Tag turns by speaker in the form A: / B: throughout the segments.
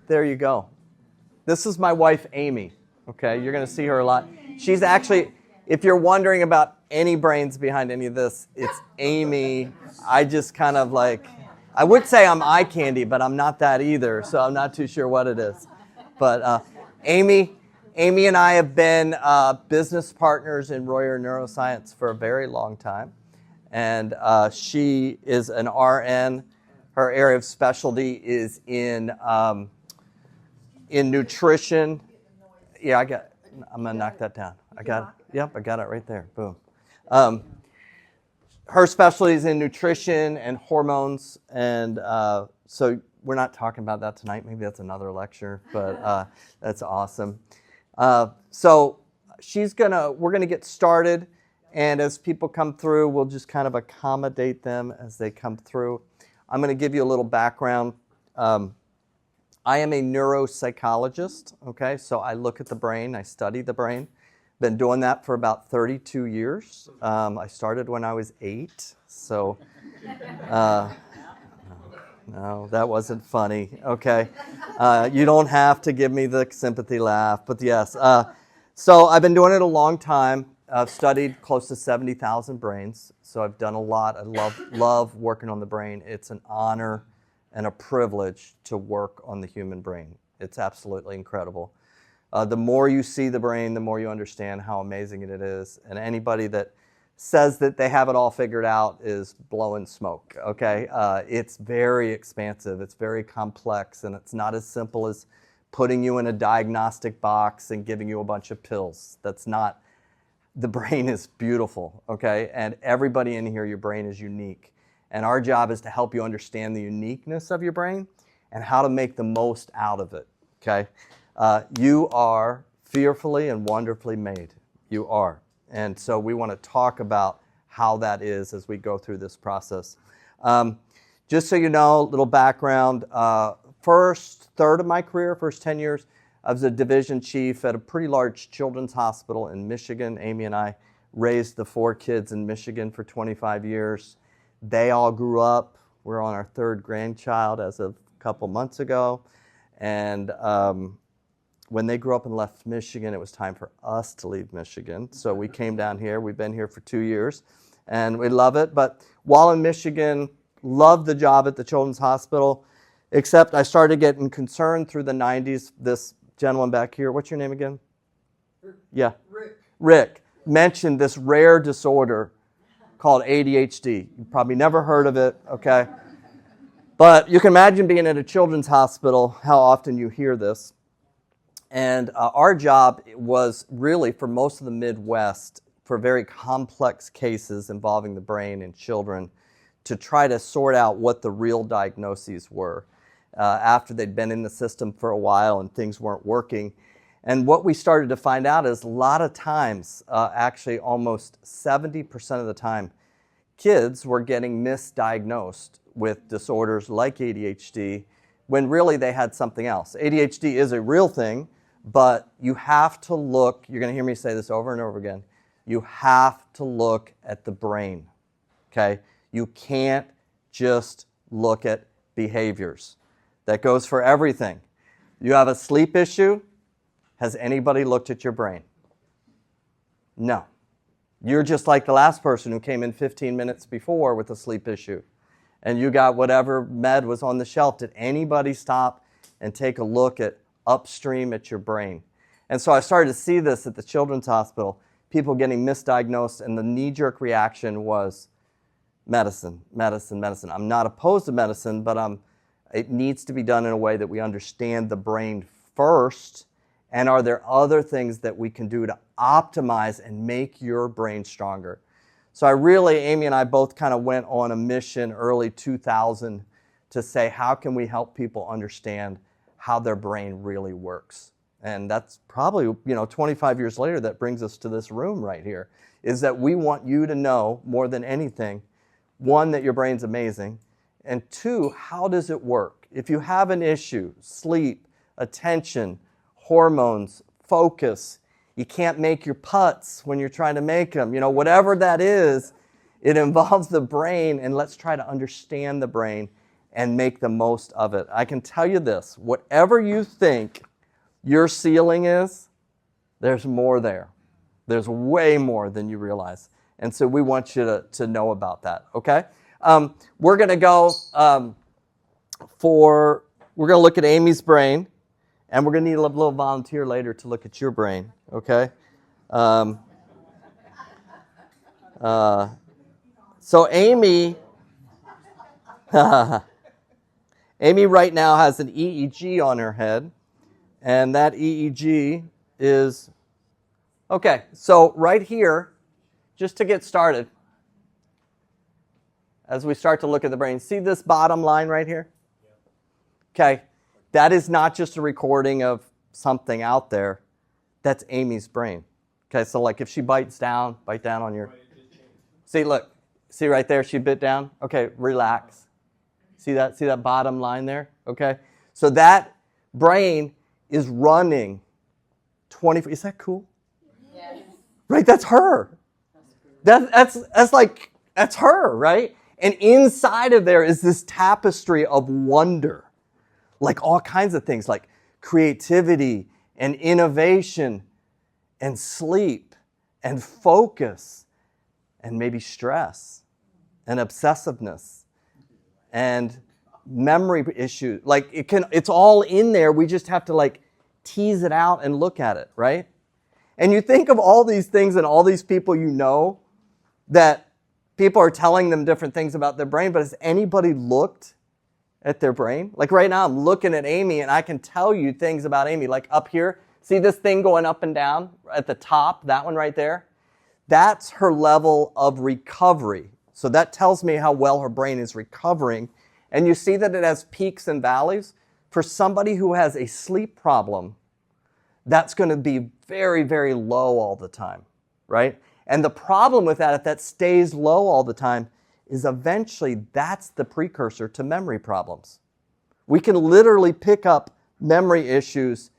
A: there you go. This is my wife, Amy. Okay, you're going to see her a lot. She's actually, if you're wondering about any brains behind any of this, it's Amy. I just kind of like, I would say I'm eye candy, but I'm not that either, so I'm not too sure what it is. But Amy and I have been business partners in Royer Neuroscience for a very long time. And she is an RN. Her area of specialty is in nutrition. Yeah, I'm going to knock that down. I got it. Yep, I got it right there. Boom. Her specialty is in nutrition and hormones. And so we're not talking about that tonight. Maybe that's another lecture, but that's awesome. So we're going to get started. And as people come through, we'll just kind of accommodate them as they come through. I'm going to give you a little background. I am a neuropsychologist, okay? So I look at the brain, I study the brain. Been doing that for about 32 years. I started when I was 8, so no, that wasn't funny, okay? You don't have to give me the sympathy laugh, but yes. So I've been doing it a long time. I've studied close to 70,000 brains, so I've done a lot. I love working on the brain. It's an honor and a privilege to work on the human brain. It's absolutely incredible. The more you see the brain, the more you understand how amazing it is. And anybody that says that they have it all figured out is blowing smoke, okay? It's very expansive, it's very complex, and it's not as simple as putting you in a diagnostic box and giving you a bunch of pills. That's not. The brain is beautiful, okay? And everybody in here, your brain is unique. And our job is to help you understand the uniqueness of your brain and how to make the most out of it, okay? You are fearfully and wonderfully made. You are. And so we want to talk about how that is as we go through this process. Just so you know, a little background. First third of my career, first 10 years, I was a division chief at a pretty large children's hospital in Michigan. Amy and I raised the 4 kids in Michigan for 25 years. They all grew up. We're on our 3rd grandchild as of a couple months ago. And when they grew up and left Michigan, it was time for us to leave Michigan. So we came down here. We've been here for 2 years, and we love it. But while in Michigan, loved the job at the children's hospital, except I started getting concerned through the 90s. This gentleman back here, what's your name again? Yeah. Rick mentioned this rare disorder called ADHD. You've probably never heard of it, okay? But you can imagine being at a children's hospital, how often you hear this. And our job was really, for most of the Midwest, for very complex cases involving the brain in children, to try to sort out what the real diagnoses were after they'd been in the system for a while and things weren't working. And what we started to find out is a lot of times, actually almost 70% of the time, kids were getting misdiagnosed with disorders like ADHD when really they had something else. ADHD is a real thing, but you have to look, you're going to hear me say this over and over again, you have to look at the brain, okay? You can't just look at behaviors. That goes for everything. You have a sleep issue. Has anybody looked at your brain? No. You're just like the last person who came in 15 minutes before with a sleep issue. And you got whatever med was on the shelf. Did anybody stop and take a look at upstream at your brain? And so I started to see this at the children's hospital, people getting misdiagnosed, and the knee-jerk reaction was medicine, medicine, medicine. I'm not opposed to medicine, but it needs to be done in a way that we understand the brain first. And are there other things that we can do to optimize and make your brain stronger? So Amy and I both kind of went on a mission early 2000 to say, how can we help people understand how their brain really works? And that's probably, 25 years later, that brings us to this room right here, is that we want you to know more than anything, 1, that your brain's amazing, and 2, how does it work? If you have an issue, sleep, attention, hormones, focus, you can't make your putts when you're trying to make them, whatever that is, it involves the brain, and let's try to understand the brain and make the most of it. I can tell you this, whatever you think your ceiling is, there's more there. There's way more than you realize. And so we want you to know about that, okay? We're going to go we're going to look at Amy's brain, and we're going to need a little volunteer later to look at your brain, okay? So Amy, Amy right now has an EEG on her head, and that EEG is, okay, so right here, just to get started, as we start to look at the brain, see this bottom line right here? Okay, that is not just a recording of something out there. That's Amy's brain. Okay, so like if she bite down on your, see, look, see right there, she bit down? Okay, relax. See that bottom line there? Okay, so that brain is running 24, is that cool? Yes. Right, that's her. That's her, right? And inside of there is this tapestry of wonder, like all kinds of things, like creativity and innovation and sleep and focus and maybe stress and obsessiveness and memory issues. Like it's all in there. We just have to like tease it out and look at it, right? And you think of all these things and all these people you know that people are telling them different things about their brain, but has anybody looked at their brain? Like right now, I'm looking at Amy, and I can tell you things about Amy. Like up here, see this thing going up and down at the top, that one right there? That's her level of recovery. So that tells me how well her brain is recovering. And you see that it has peaks and valleys. For somebody who has a sleep problem, that's going to be very, very low all the time, right? And the problem with that, if that stays low all the time, is eventually that's the precursor to memory problems. We can literally pick up memory issues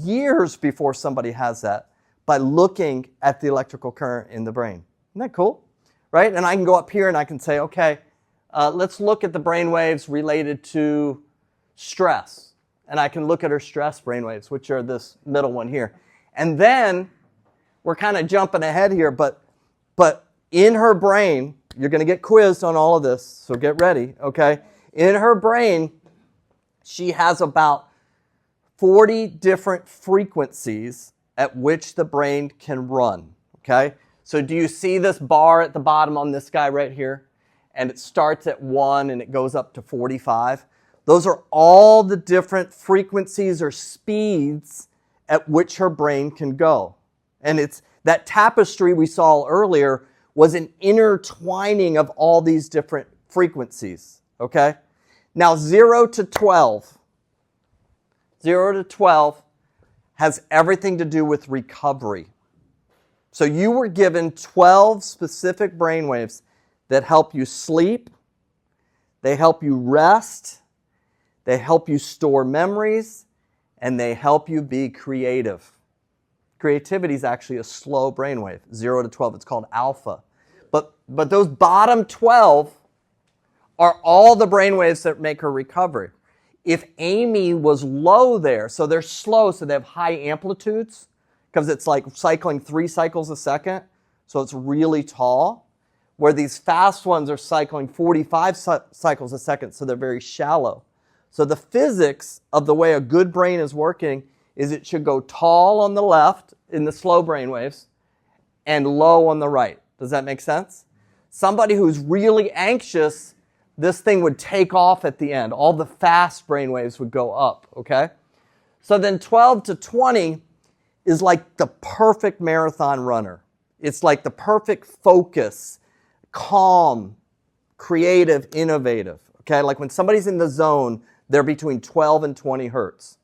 A: years before somebody has that by looking at the electrical current in the brain. Isn't that cool? Right? And I can go up here and I can say, okay, let's look at the brain waves related to stress. And I can look at her stress brain waves, which are this middle one here. And then we're kind of jumping ahead here, but in her brain, you're going to get quizzed on all of this, so get ready, okay? In her brain, she has about 40 different frequencies at which the brain can run, okay? So do you see this bar at the bottom on this guy right here? And it starts at 1 and it goes up to 45. Those are all the different frequencies or speeds at which her brain can go. And it's that tapestry we saw earlier was an intertwining of all these different frequencies, okay? Now 0 to 12 has everything to do with recovery. So you were given 12 specific brainwaves that help you sleep, they help you rest, they help you store memories, and they help you be creative. Creativity is actually a slow brainwave, 0 to 12. It's called alpha. But those bottom 12 are all the brainwaves that make her recover. If Amy was low there, so they're slow, so they have high amplitudes, because it's like cycling 3 cycles a second, so it's really tall, where these fast ones are cycling 45 cycles a second, so they're very shallow. So the physics of the way a good brain is working is it should go tall on the left in the slow brain waves and low on the right. Does that make sense? Somebody who's really anxious, this thing would take off at the end. All the fast brain waves would go up, okay? So then 12 to 20 is like the perfect marathon runner. It's like the perfect focus, calm, creative, innovative, okay? Like when somebody's in the zone, they're between 12 and 20 hertz.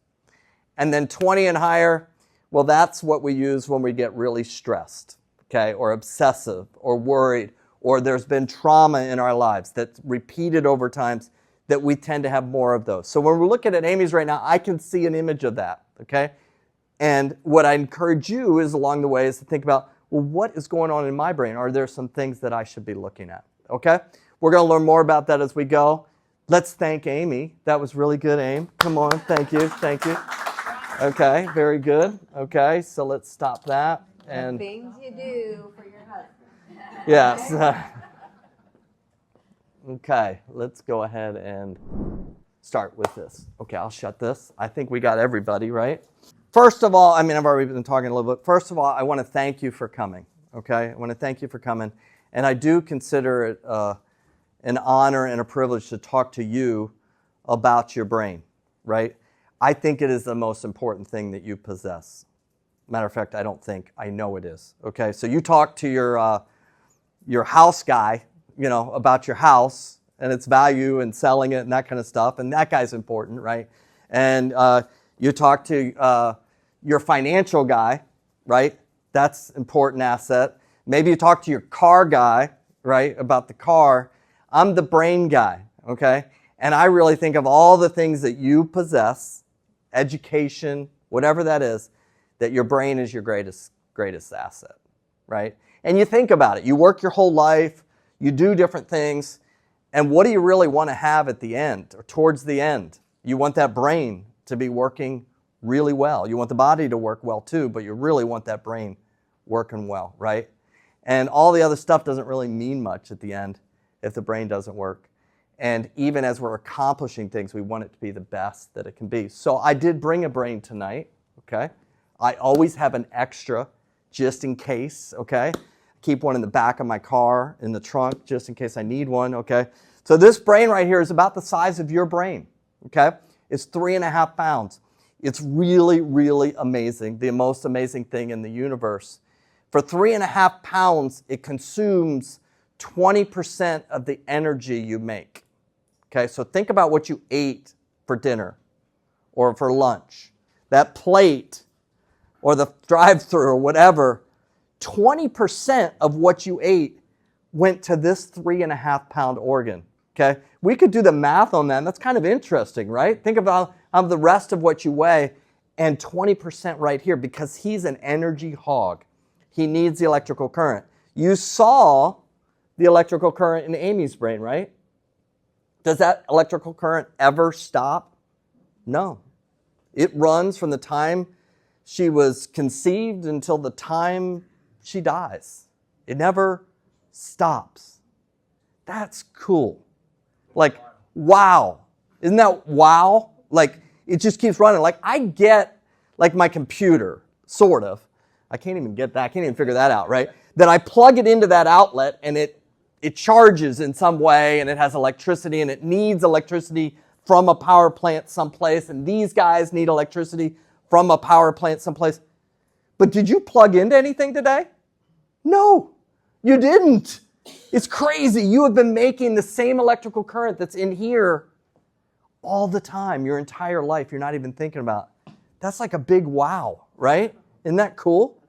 A: And then 20 and higher, well, that's what we use when we get really stressed, okay, or obsessive, or worried, or there's been trauma in our lives that's repeated over times that we tend to have more of those. So when we're looking at Amy's right now, I can see an image of that, okay? And what I encourage you is along the way is to think about, well, what is going on in my brain? Are there some things that I should be looking at, okay? We're going to learn more about that as we go. Let's thank Amy. That was really good, Aim. Come on, thank you, thank you. Okay, very good. Okay, so let's stop that. And
B: things you do for your husband.
A: yes. Okay, let's go ahead and start with this. Okay, I'll shut this. I think we got everybody, right? First of all, I've already been talking a little bit. First of all, I want to thank you for coming, okay? I want to thank you for coming. And I do consider it an honor and a privilege to talk to you about your brain, right? I think it is the most important thing that you possess. Matter of fact, I don't think, I know it is, okay? So you talk to your house guy, about your house and its value and selling it and that kind of stuff, and that guy's important, right? And you talk to your financial guy, right? That's important asset. Maybe you talk to your car guy, right, about the car. I'm the brain guy, okay? And I really think of all the things that you possess, education, whatever that is, that your brain is your greatest asset, right? And you think about it. You work your whole life. You do different things. And what do you really want to have at the end or towards the end? You want that brain to be working really well. You want the body to work well too, but you really want that brain working well, right? And all the other stuff doesn't really mean much at the end if the brain doesn't work. And even as we're accomplishing things, we want it to be the best that it can be. So I did bring a brain tonight, okay? I always have an extra just in case, okay? Keep one in the back of my car, in the trunk, just in case I need one, okay? So this brain right here is about the size of your brain, okay? It's 3.5 pounds. It's really, really amazing, the most amazing thing in the universe. For 3.5 pounds, it consumes 20% of the energy you make. Okay, so think about what you ate for dinner or for lunch. That plate or the drive-thru or whatever, 20% of what you ate went to this 3.5 pound organ. Okay, we could do the math on that, and that's kind of interesting, right? Think about the rest of what you weigh and 20% right here because he's an energy hog. He needs the electrical current. You saw the electrical current in Amy's brain, right? Does that electrical current ever stop? No. It runs from the time she was conceived until the time she dies. It never stops. That's cool. Like, wow. Isn't that wow? Like, it just keeps running. Like, I get, like, my computer, sort of. I can't even get that. I can't even figure that out, right? Then I plug it into that outlet, and it charges in some way, and it has electricity, and it needs electricity from a power plant someplace, and these guys need electricity from a power plant someplace. But did you plug into anything today? No, you didn't. It's crazy. You have been making the same electrical current that's in here all the time, your entire life. You're not even thinking about it. That's like a big wow, right? Isn't that cool?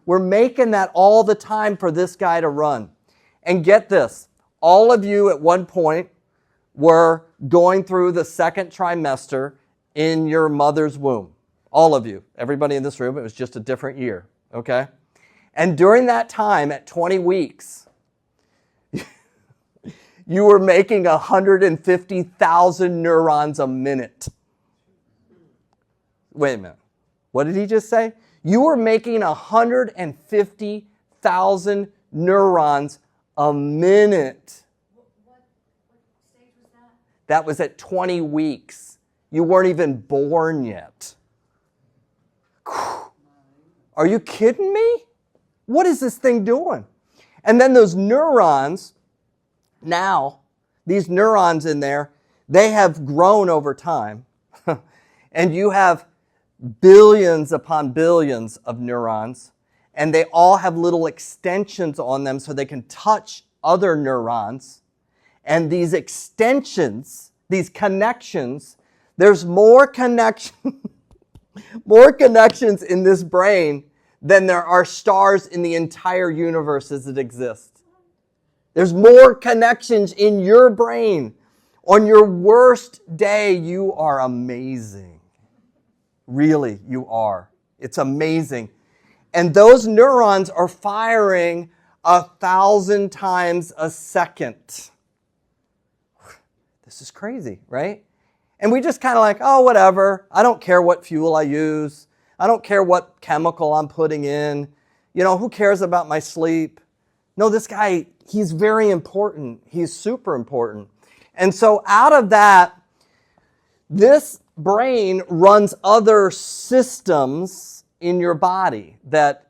A: We're making that all the time for this guy to run. And get this, all of you at one point were going through the second trimester in your mother's womb. All of you, everybody in this room, it was just a different year, okay? And during that time, at 20 weeks, you were making 150,000 neurons a minute. Wait a minute. What did he just say? You were making 150,000 neurons a minute.
B: What stage was that?
A: That was at 20 weeks. You weren't even born yet. Are you kidding me? What is this thing doing? And then those neurons, now, these neurons in there, they have grown over time. And you have billions upon billions of neurons. And they all have little extensions on them so they can touch other neurons. And these extensions, these connections, there's more more connections in this brain than there are stars in the entire universe as it exists. There's more connections in your brain. On your worst day, you are amazing. Really, you are. It's amazing. And those neurons are firing 1,000 times a second. This is crazy, right? And we just kind of like, oh, whatever. I don't care what fuel I use. I don't care what chemical I'm putting in. Who cares about my sleep? No, this guy, he's very important. He's super important. And so out of that, this brain runs other systems in your body that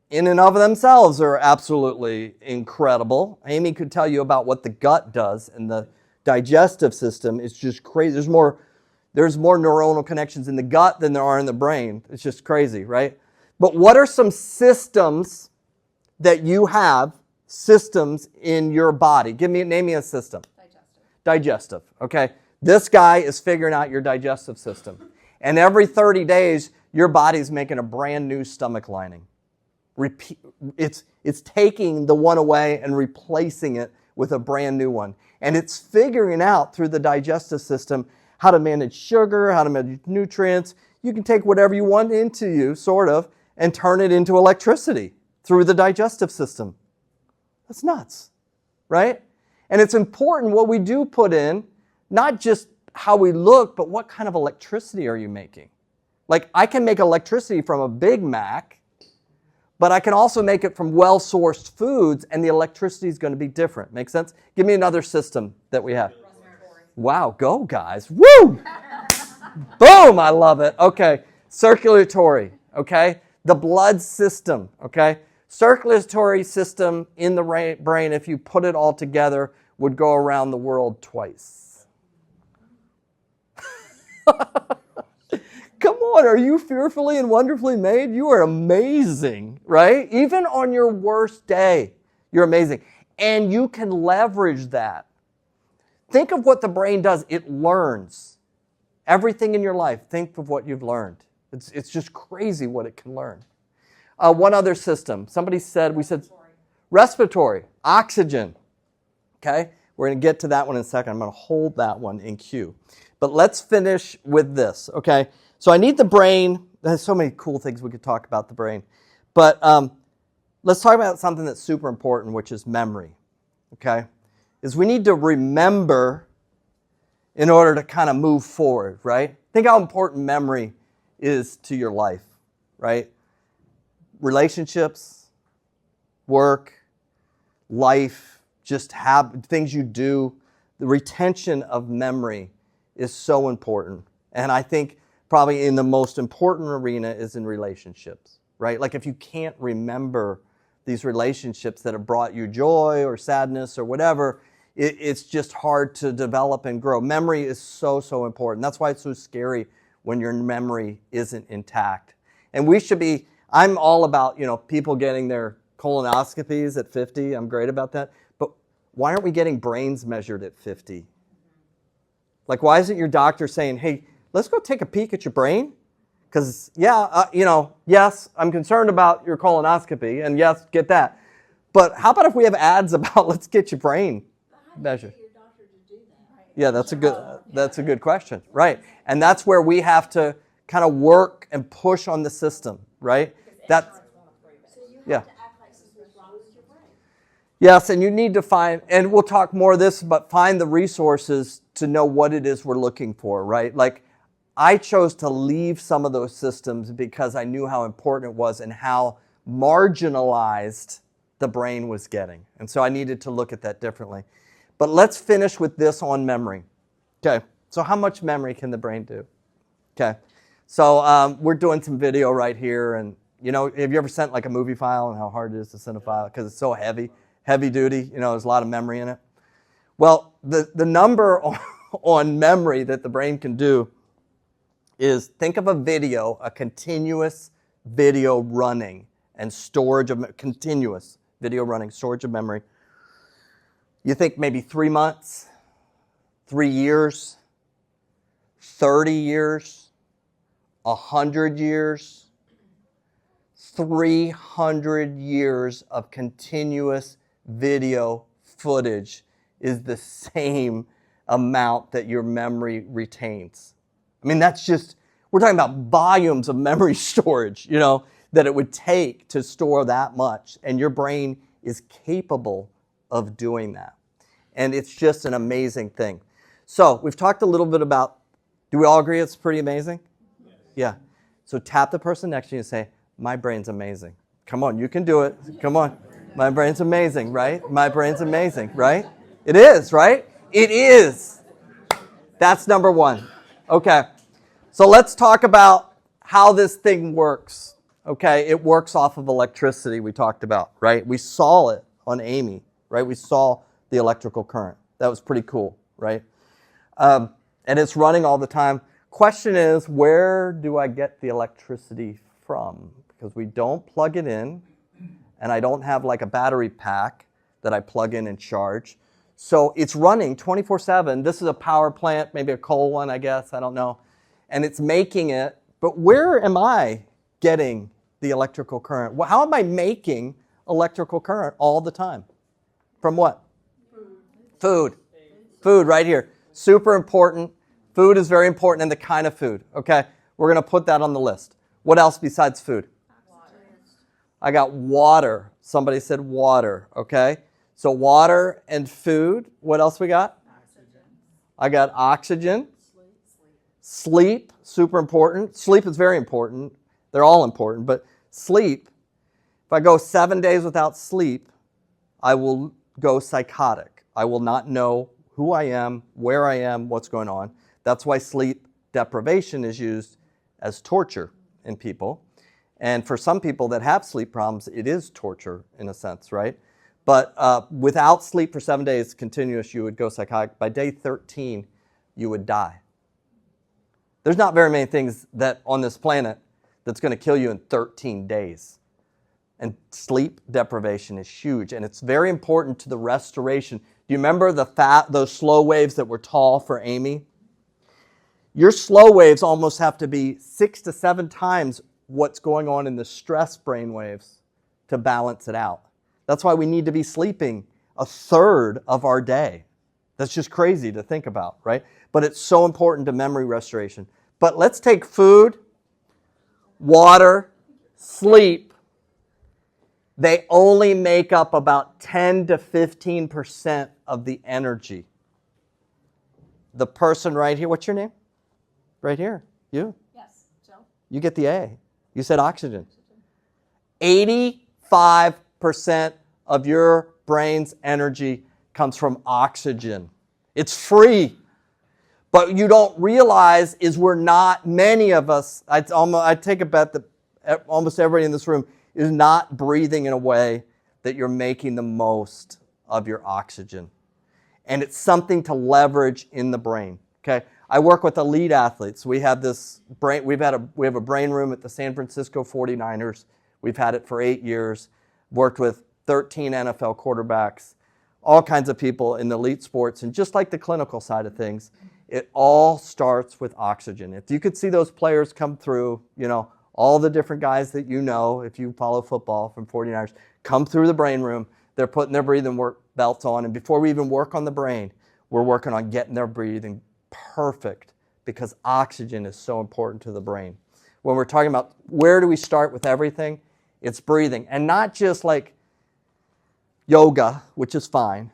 A: in and of themselves are absolutely incredible. Amy could tell you about what the gut does, and the digestive system is just crazy. There's more neuronal connections in the gut than there are in the brain. It's just crazy, right? But what are some systems that you have, systems in your body? Name me a system. Digestive, okay? This guy is figuring out your digestive system. And every 30 days, your body's making a brand new stomach lining. It's taking the one away and replacing it with a brand new one. And it's figuring out through the digestive system how to manage sugar, how to manage nutrients. You can take whatever you want into you, sort of, and turn it into electricity through the digestive system. That's nuts, right? And it's important what we do put in, not just how we look, but what kind of electricity are you making? Like, I can make electricity from a Big Mac, but I can also make it from well-sourced foods, and the electricity is going to be different. Make sense? Give me another system that we have. Wow, go guys. Woo! Boom, I love it. Okay, circulatory, okay? The blood system, okay? Circulatory system in the brain, if you put it all together, would go around the world twice. Come on, are you fearfully and wonderfully made? You are amazing, right? Even on your worst day, you're amazing. And you can leverage that. Think of what the brain does. It learns. Everything in your life, think of what you've learned. It's just crazy what it can learn. One other system. We said respiratory, oxygen. Okay? We're going to get to that one in a second. I'm going to hold that one in queue. But let's finish with this, okay? So I need the brain. There's so many cool things we could talk about the brain. But let's talk about something that's super important, which is memory, okay? Is we need to remember in order to kind of move forward, right? Think how important memory is to your life, right? Relationships, work, life, just things you do. The retention of memory is so important. And I think probably in the most important arena is in relationships, right? Like if you can't remember these relationships that have brought you joy or sadness or whatever, it's just hard to develop and grow. Memory is so, so important. That's why it's so scary when your memory isn't intact. And I'm all about, people getting their colonoscopies at 50. I'm great about that. But why aren't we getting brains measured at 50? Like, why isn't your doctor saying, hey, let's go take a peek at your brain? Because, yes, I'm concerned about your colonoscopy, and yes, get that. But how about if we have ads about let's get your brain measured? Yeah, that's a good question, right? And that's where we have to kind of work and push on the system, right? Yeah. Yes, and you need to find, and we'll talk more of this, but find the resources to know what it is we're looking for, right? Like, I chose to leave some of those systems because I knew how important it was and how marginalized the brain was getting. And so I needed to look at that differently. But let's finish with this on memory. Okay, so how much memory can the brain do? Okay, so we're doing some video right here. And, have you ever sent like a movie file and how hard it is to send a file? Because it's so heavy duty, there's a lot of memory in it. Well, the number on memory that the brain can do is, think of a continuous video running and storage of continuous video running, storage of memory. You think maybe 3 months, 3 years, 30 years, 100 years, 300 years of continuous video footage is the same amount that your memory retains. I mean, we're talking about volumes of memory storage, that it would take to store that much. And your brain is capable of doing that. And it's just an amazing thing. So we've talked a little bit about, do we all agree it's pretty amazing? Yeah. So tap the person next to you and say, my brain's amazing. Come on, you can do it. Come on. My brain's amazing, right? My brain's amazing, right? It is, right? It is. That's number one. Okay. So let's talk about how this thing works. Okay. It works off of electricity we talked about, right? We saw it on Amy, right? We saw the electrical current. That was pretty cool, right? And it's running all the time. Question is, where do I get the electricity from? Because we don't plug it in, and I don't have like a battery pack that I plug in and charge. So it's running 24/7. This is a power plant, maybe a coal one, I guess. I don't know. And it's making it. But where am I getting the electrical current? How am I making electrical current all the time? From what? Food. Food right here. Super important. Food is very important, and the kind of food. Okay? We're going to put that on the list. What else besides food? I got water. Somebody said water. Okay? So water and food. What else we got? Oxygen. I got oxygen. Sleep, super important. Sleep is very important. They're all important, but sleep, if I go 7 days without sleep, I will go psychotic. I will not know who I am, where I am, what's going on. That's why sleep deprivation is used as torture in people. And for some people that have sleep problems, it is torture in a sense, right? But without sleep for 7 days continuous, you would go psychotic. By day 13, you would die. There's not very many things that on this planet that's going to kill you in 13 days. And sleep deprivation is huge, and it's very important to the restoration. Do you remember those slow waves that were tall for Amy? Your slow waves almost have to be 6 to 7 times what's going on in the stress brain waves to balance it out. That's why we need to be sleeping a third of our day. That's just crazy to think about, right? But it's so important to memory restoration. But let's take food, water, sleep. They only make up about 10 to 15% of the energy. The person right here, what's your name? Right here, you?
B: Yes, Jill.
A: You get the A. You said oxygen. 85% of your brain's energy comes from oxygen. It's free. But you don't realize is many of us, I take a bet that almost everybody in this room is not breathing in a way that you're making the most of your oxygen. And it's something to leverage in the brain. Okay? I work with elite athletes. We have we have a brain room at the San Francisco 49ers. We've had it for 8 years. Worked with 13 NFL quarterbacks, all kinds of people in the elite sports. And just like the clinical side of things, it all starts with oxygen. If you could see those players come through, all the different guys that you know, if you follow football from 49ers, come through the brain room. They're putting their breathing belts on. And before we even work on the brain, we're working on getting their breathing perfect because oxygen is so important to the brain. When we're talking about where do we start with everything, it's breathing. And not just like yoga, which is fine,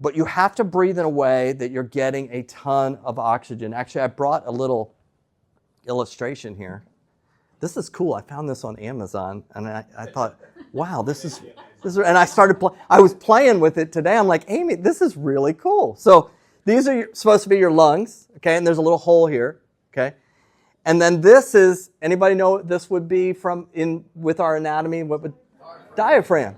A: but you have to breathe in a way that you're getting a ton of oxygen. Actually, I brought a little illustration here. This is cool. I found this on Amazon, and I thought, wow, this is, and I was playing with it today. I'm like, Amy, this is really cool. So these are supposed to be your lungs, okay, and there's a little hole here, okay? And then this is, anybody know what this would be with our anatomy? What would? Diaphragm.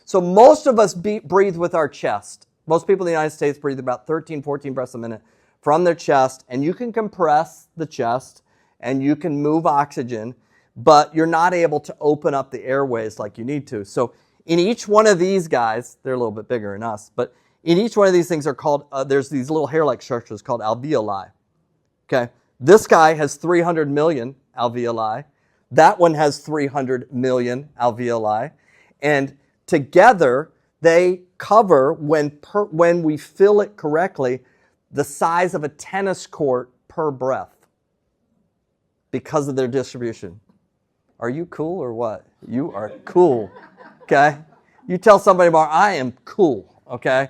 A: So most of us breathe with our chest. Most people in the United States breathe about 13, 14 breaths a minute from their chest, and you can compress the chest, and you can move oxygen, but you're not able to open up the airways like you need to. So in each one of these guys, they're a little bit bigger than us, but in each one of these things are called, there's these little hair-like structures called alveoli, okay? This guy has 300 million alveoli. That one has 300 million alveoli. And together, they cover, when we fill it correctly, the size of a tennis court per breath because of their distribution. Are you cool or what? You are cool, okay? You tell somebody tomorrow, I am cool, okay?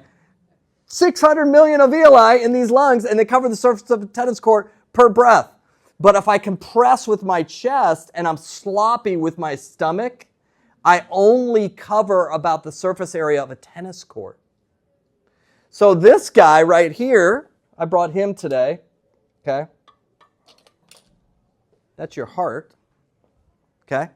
A: 600 million alveoli in these lungs, and they cover the surface of a tennis court per breath. But if I compress with my chest and I'm sloppy with my stomach, I only cover about the surface area of a tennis court. So this guy right here, I brought him today, okay? That's your heart, okay?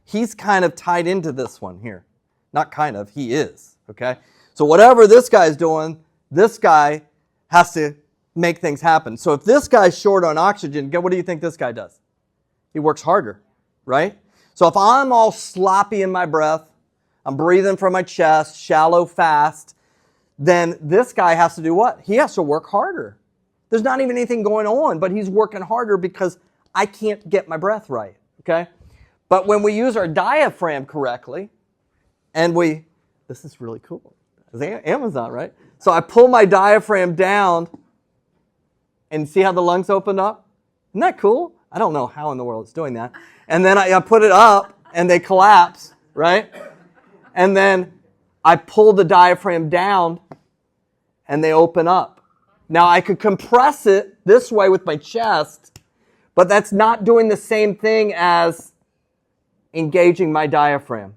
A: He's kind of tied into this one here. Not kind of, he is, okay? So whatever this guy's doing, this guy has to make things happen. So if this guy's short on oxygen, what do you think this guy does? He works harder, right? So if I'm all sloppy in my breath, I'm breathing from my chest, shallow, fast, then this guy has to do what? He has to work harder. There's not even anything going on, but he's working harder because I can't get my breath right, okay? But when we use our diaphragm correctly, and this is really cool. It's Amazon, right? So I pull my diaphragm down and see how the lungs open up? Isn't that cool? I don't know how in the world it's doing that. And then I put it up and they collapse, right? And then I pull the diaphragm down and they open up. Now I could compress it this way with my chest, but that's not doing the same thing as engaging my diaphragm.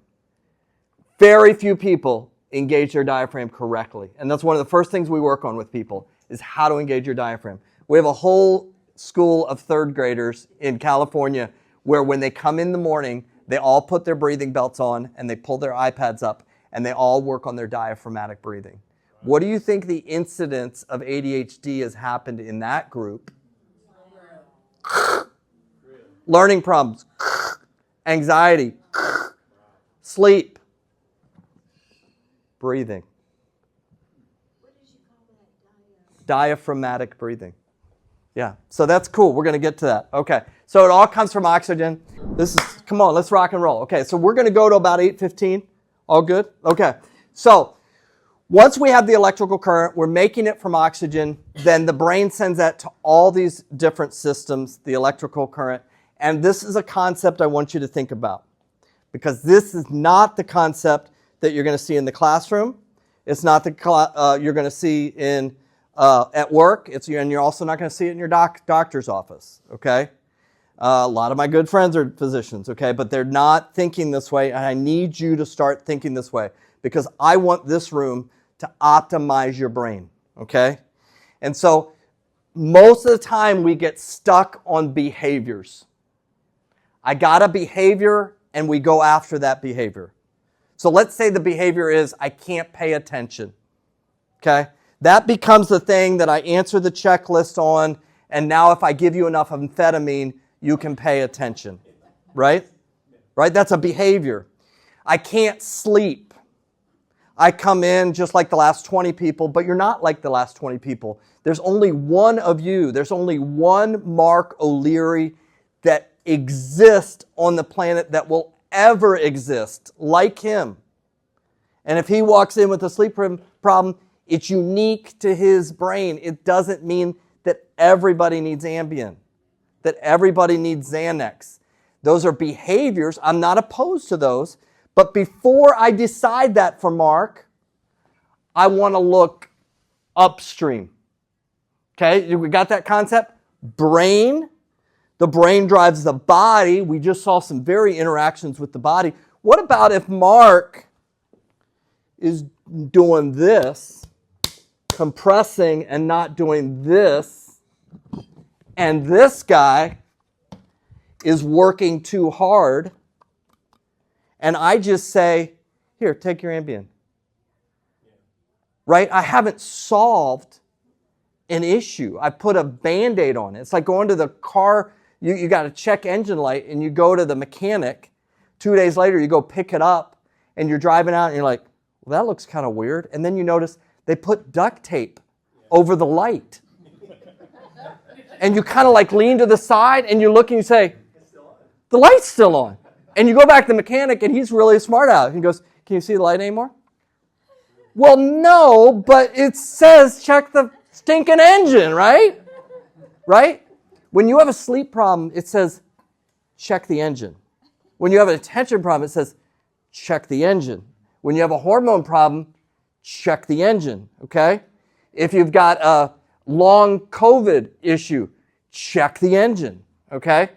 A: Very few people engage their diaphragm correctly. And that's one of the first things we work on with people is how to engage your diaphragm. We have a whole school of third graders in California where when they come in the morning, they all put their breathing belts on and they pull their iPads up and they all work on their diaphragmatic breathing. What do you think the incidence of ADHD has happened in that group? Learning problems, anxiety, sleep, breathing.
B: What did you call that?
A: Diaphragmatic breathing. Yeah, so that's cool. We're going to get to that. Okay, so it all comes from oxygen. Come on, let's rock and roll. Okay, so we're going to go to about 8:15. All good? Okay, so once we have the electrical current, we're making it from oxygen, then the brain sends that to all these different systems, the electrical current, and this is a concept I want you to think about because this is not the concept that you're going to see in the classroom. It's not the you're going to see in at work, and you're also not going to see it in your doctor's office, okay? A lot of my good friends are physicians, okay? But they're not thinking this way, and I need you to start thinking this way because I want this room to optimize your brain, okay? And so most of the time we get stuck on behaviors. I got a behavior, and we go after that behavior. So let's say the behavior is I can't pay attention, okay? That becomes the thing that I answer the checklist on, and now if I give you enough amphetamine, you can pay attention, right? Right? That's a behavior. I can't sleep. I come in just like the last 20 people, but you're not like the last 20 people. There's only one of you. There's only one Mark O'Leary that exists on the planet that will ever exist like him. And if he walks in with a sleep problem, it's unique to his brain. It doesn't mean that everybody needs Ambien, that everybody needs Xanax. Those are behaviors. I'm not opposed to those. But before I decide that for Mark, I want to look upstream. Okay, we got that concept? Brain. The brain drives the body. We just saw some very interactions with the body. What about if Mark is doing this, compressing and not doing this, and this guy is working too hard, and I just say, here, take your Ambien. Right? I haven't solved an issue. I put a Band-Aid on it. It's like going to the car, you got a check engine light, and you go to the mechanic. 2 days later, you go pick it up, and you're driving out, and you're like, well, that looks kind of weird. And then you notice they put duct tape over the light. And you kind of like lean to the side, and you look and you say, the light's still on. And you go back to the mechanic, and he's really smart out. He goes, can you see the light anymore? Well, no, but it says check the stinking engine, right? Right? When you have a sleep problem, it says check the engine. When you have an attention problem, it says check the engine. When you have a hormone problem, check the engine, okay? If you've got a long COVID issue, check the engine, okay?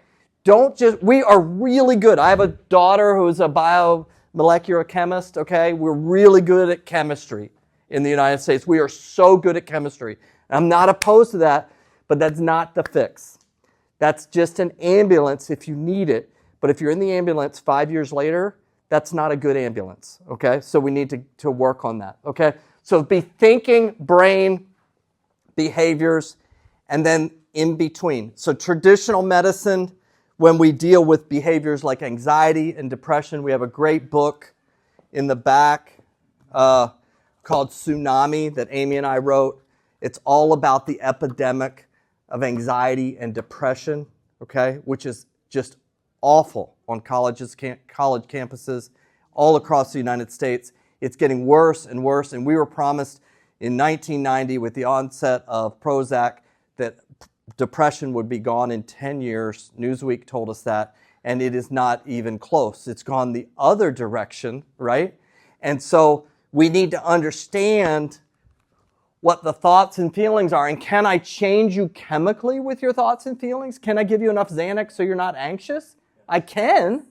A: We are really good. I have a daughter who's a biomolecular chemist, okay? We're really good at chemistry in the United States. We are so good at chemistry. I'm not opposed to that, but that's not the fix. That's just an ambulance if you need it. But if you're in the ambulance 5 years later, that's not a good ambulance, okay? So we need to work on that, okay? So be thinking, brain, behaviors, and then in between. So traditional medicine, when we deal with behaviors like anxiety and depression, we have a great book in the back called Tsunami that Amy and I wrote. It's all about the epidemic of anxiety and depression, okay, which is just awful on college campuses all across the United States. It's getting worse and worse, and we were promised in 1990 with the onset of Prozac that depression would be gone in 10 years. Newsweek told us that, and it is not even close. It's gone the other direction, right? And so we need to understand what the thoughts and feelings are, and can I change you chemically with your thoughts and feelings? Can I give you enough Xanax so you're not anxious? I can,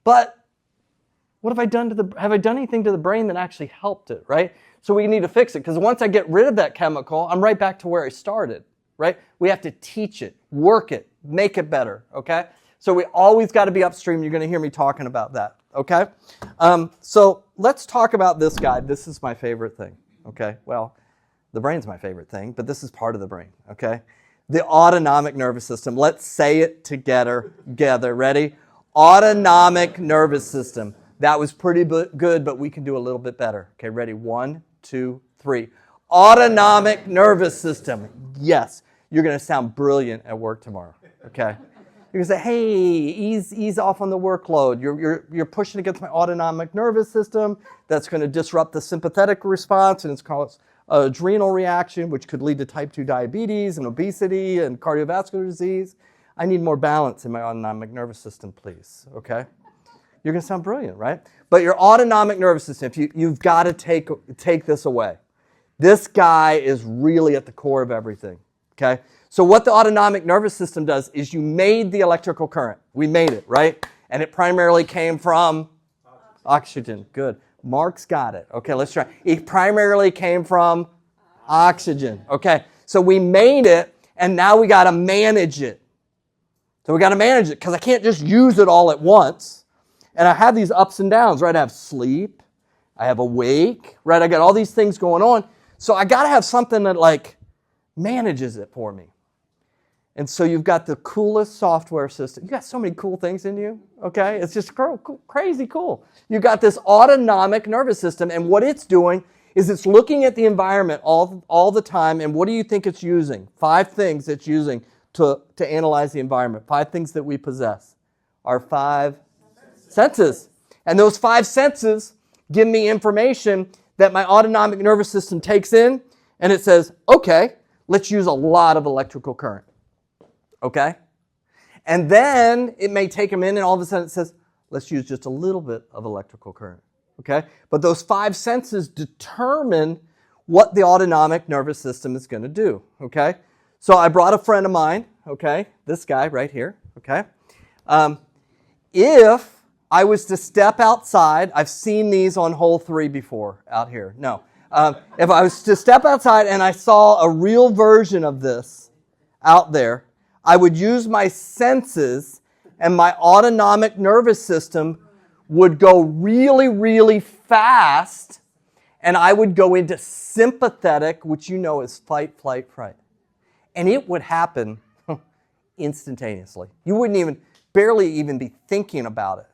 A: but what have I done anything to the brain that actually helped it, right? So we need to fix it, because once I get rid of that chemical, I'm right back to where I started, right? We have to teach it, work it, make it better, okay? So we always got to be upstream. You're going to hear me talking about that, okay? So let's talk about this guy. This is my favorite thing, okay? Well, the brain's my favorite thing, but this is part of the brain, okay? The autonomic nervous system. Let's say it together. Ready? Autonomic nervous system. That was pretty good, but we can do a little bit better. Okay, ready? 1, 2, 3. Autonomic nervous system. Yes, you're going to sound brilliant at work tomorrow. Okay, you're going to say, "Hey, ease off on the workload. You're pushing against my autonomic nervous system. That's going to disrupt the sympathetic response, and it's called adrenal reaction, which could lead to type 2 diabetes and obesity and cardiovascular disease. I need more balance in my autonomic nervous system, please." Okay. You're going to sound brilliant, right? But your autonomic nervous system, you've got to take this away. This guy is really at the core of everything, okay? So what the autonomic nervous system does is you made the electrical current. We made it, right? And it primarily came from oxygen. Good. Mark's got it. Okay, let's try. It primarily came from oxygen. Okay, so we made it, and now we got to manage it. So we got to manage it, because I can't just use it all at once. And I have these ups and downs, right? I have sleep, I have awake, right? I got all these things going on. So I got to have something that like manages it for me. And so you've got the coolest software system. You got so many cool things in you, okay? It's just crazy cool. You got this autonomic nervous system, and what it's doing is it's looking at the environment all the time, and what do you think it's using? 5 things it's using to analyze the environment. 5 things that we possess. Our 5 senses. And those 5 senses give me information that my autonomic nervous system takes in, and it says, okay, let's use a lot of electrical current. Okay? And then it may take them in, and all of a sudden it says, let's use just a little bit of electrical current. Okay? But those 5 senses determine what the autonomic nervous system is going to do. Okay? So I brought a friend of mine, okay, this guy right here, okay? If I was to step outside, I've seen these on hole 3 before out here. No. If I was to step outside and I saw a real version of this out there, I would use my senses, and my autonomic nervous system would go really, really fast, and I would go into sympathetic, which you know is fight, flight, fright. And it would happen instantaneously. You wouldn't barely even be thinking about it.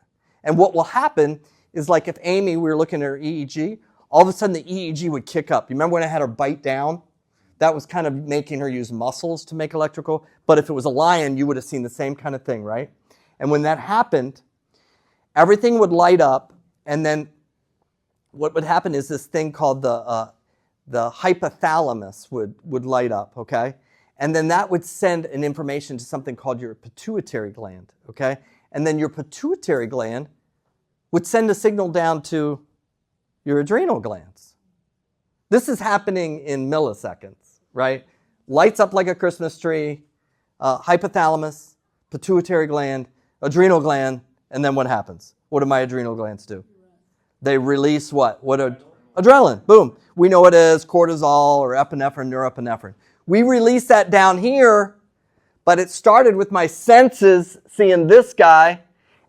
A: And what will happen is, like if Amy, we were looking at her EEG, all of a sudden the EEG would kick up. You remember when I had her bite down? That was kind of making her use muscles to make electrical. But if it was a lion, you would have seen the same kind of thing, right? And when that happened, everything would light up, and then what would happen is this thing called the hypothalamus would light up, okay? And then that would send an information to something called your pituitary gland, okay? And then your pituitary gland would send a signal down to your adrenal glands. This is happening in milliseconds, right? Lights up like a Christmas tree, hypothalamus, pituitary gland, adrenal gland, and then what happens? What do my adrenal glands do? They release what? Adrenaline. Boom. We know it as cortisol or epinephrine, norepinephrine. We release that down here, but it started with my senses seeing this guy,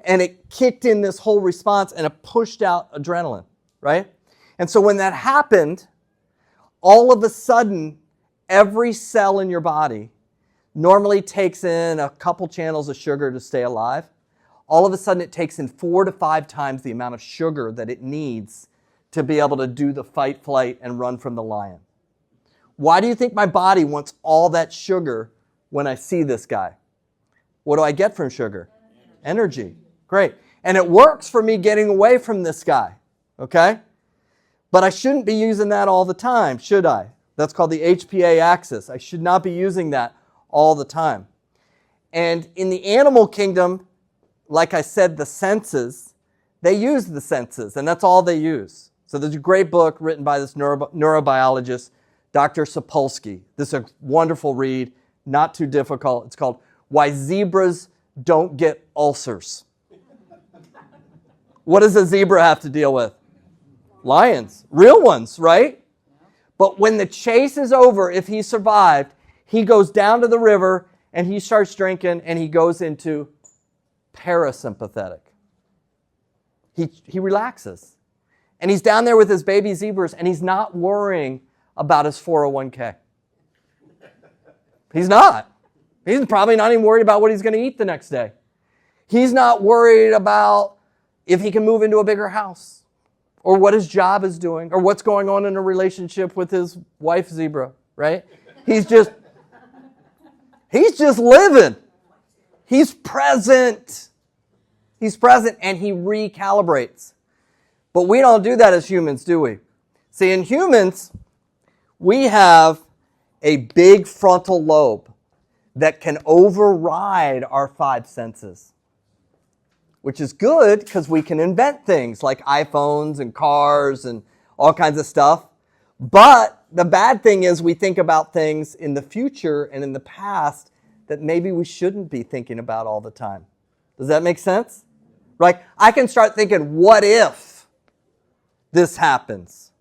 A: and it kicked in this whole response, and it pushed out adrenaline, right? And so when that happened, all of a sudden, every cell in your body normally takes in a couple channels of sugar to stay alive. All of a sudden, it takes in 4 to 5 times the amount of sugar that it needs to be able to do the fight, flight, and run from the lion. Why do you think my body wants all that sugar when I see this guy? What do I get from sugar? Energy. Great. And it works for me getting away from this guy, okay? But I shouldn't be using that all the time, should I? That's called the HPA axis. I should not be using that all the time. And in the animal kingdom, like I said, the senses, they use the senses, and that's all they use. So there's a great book written by this neurobiologist, Dr. Sapolsky. This is a wonderful read, not too difficult. It's called Why Zebras Don't Get Ulcers. What does a zebra have to deal with? Lions, real ones, right? But when the chase is over, if he survived, he goes down to the river and he starts drinking and he goes into parasympathetic. He relaxes. And he's down there with his baby zebras and he's not worrying about his 401k. He's not. He's probably not even worried about what he's going to eat the next day. He's not worried about if he can move into a bigger house or what his job is doing or what's going on in a relationship with his wife zebra, right? He's just living. He's present. He's present and he recalibrates. But we don't do that as humans, do we? See, in humans, we have a big frontal lobe that can override our 5 senses, which is good because we can invent things like iPhones and cars and all kinds of stuff. But the bad thing is we think about things in the future and in the past that maybe we shouldn't be thinking about all the time. Does that make sense? Right? I can start thinking, what if this happens?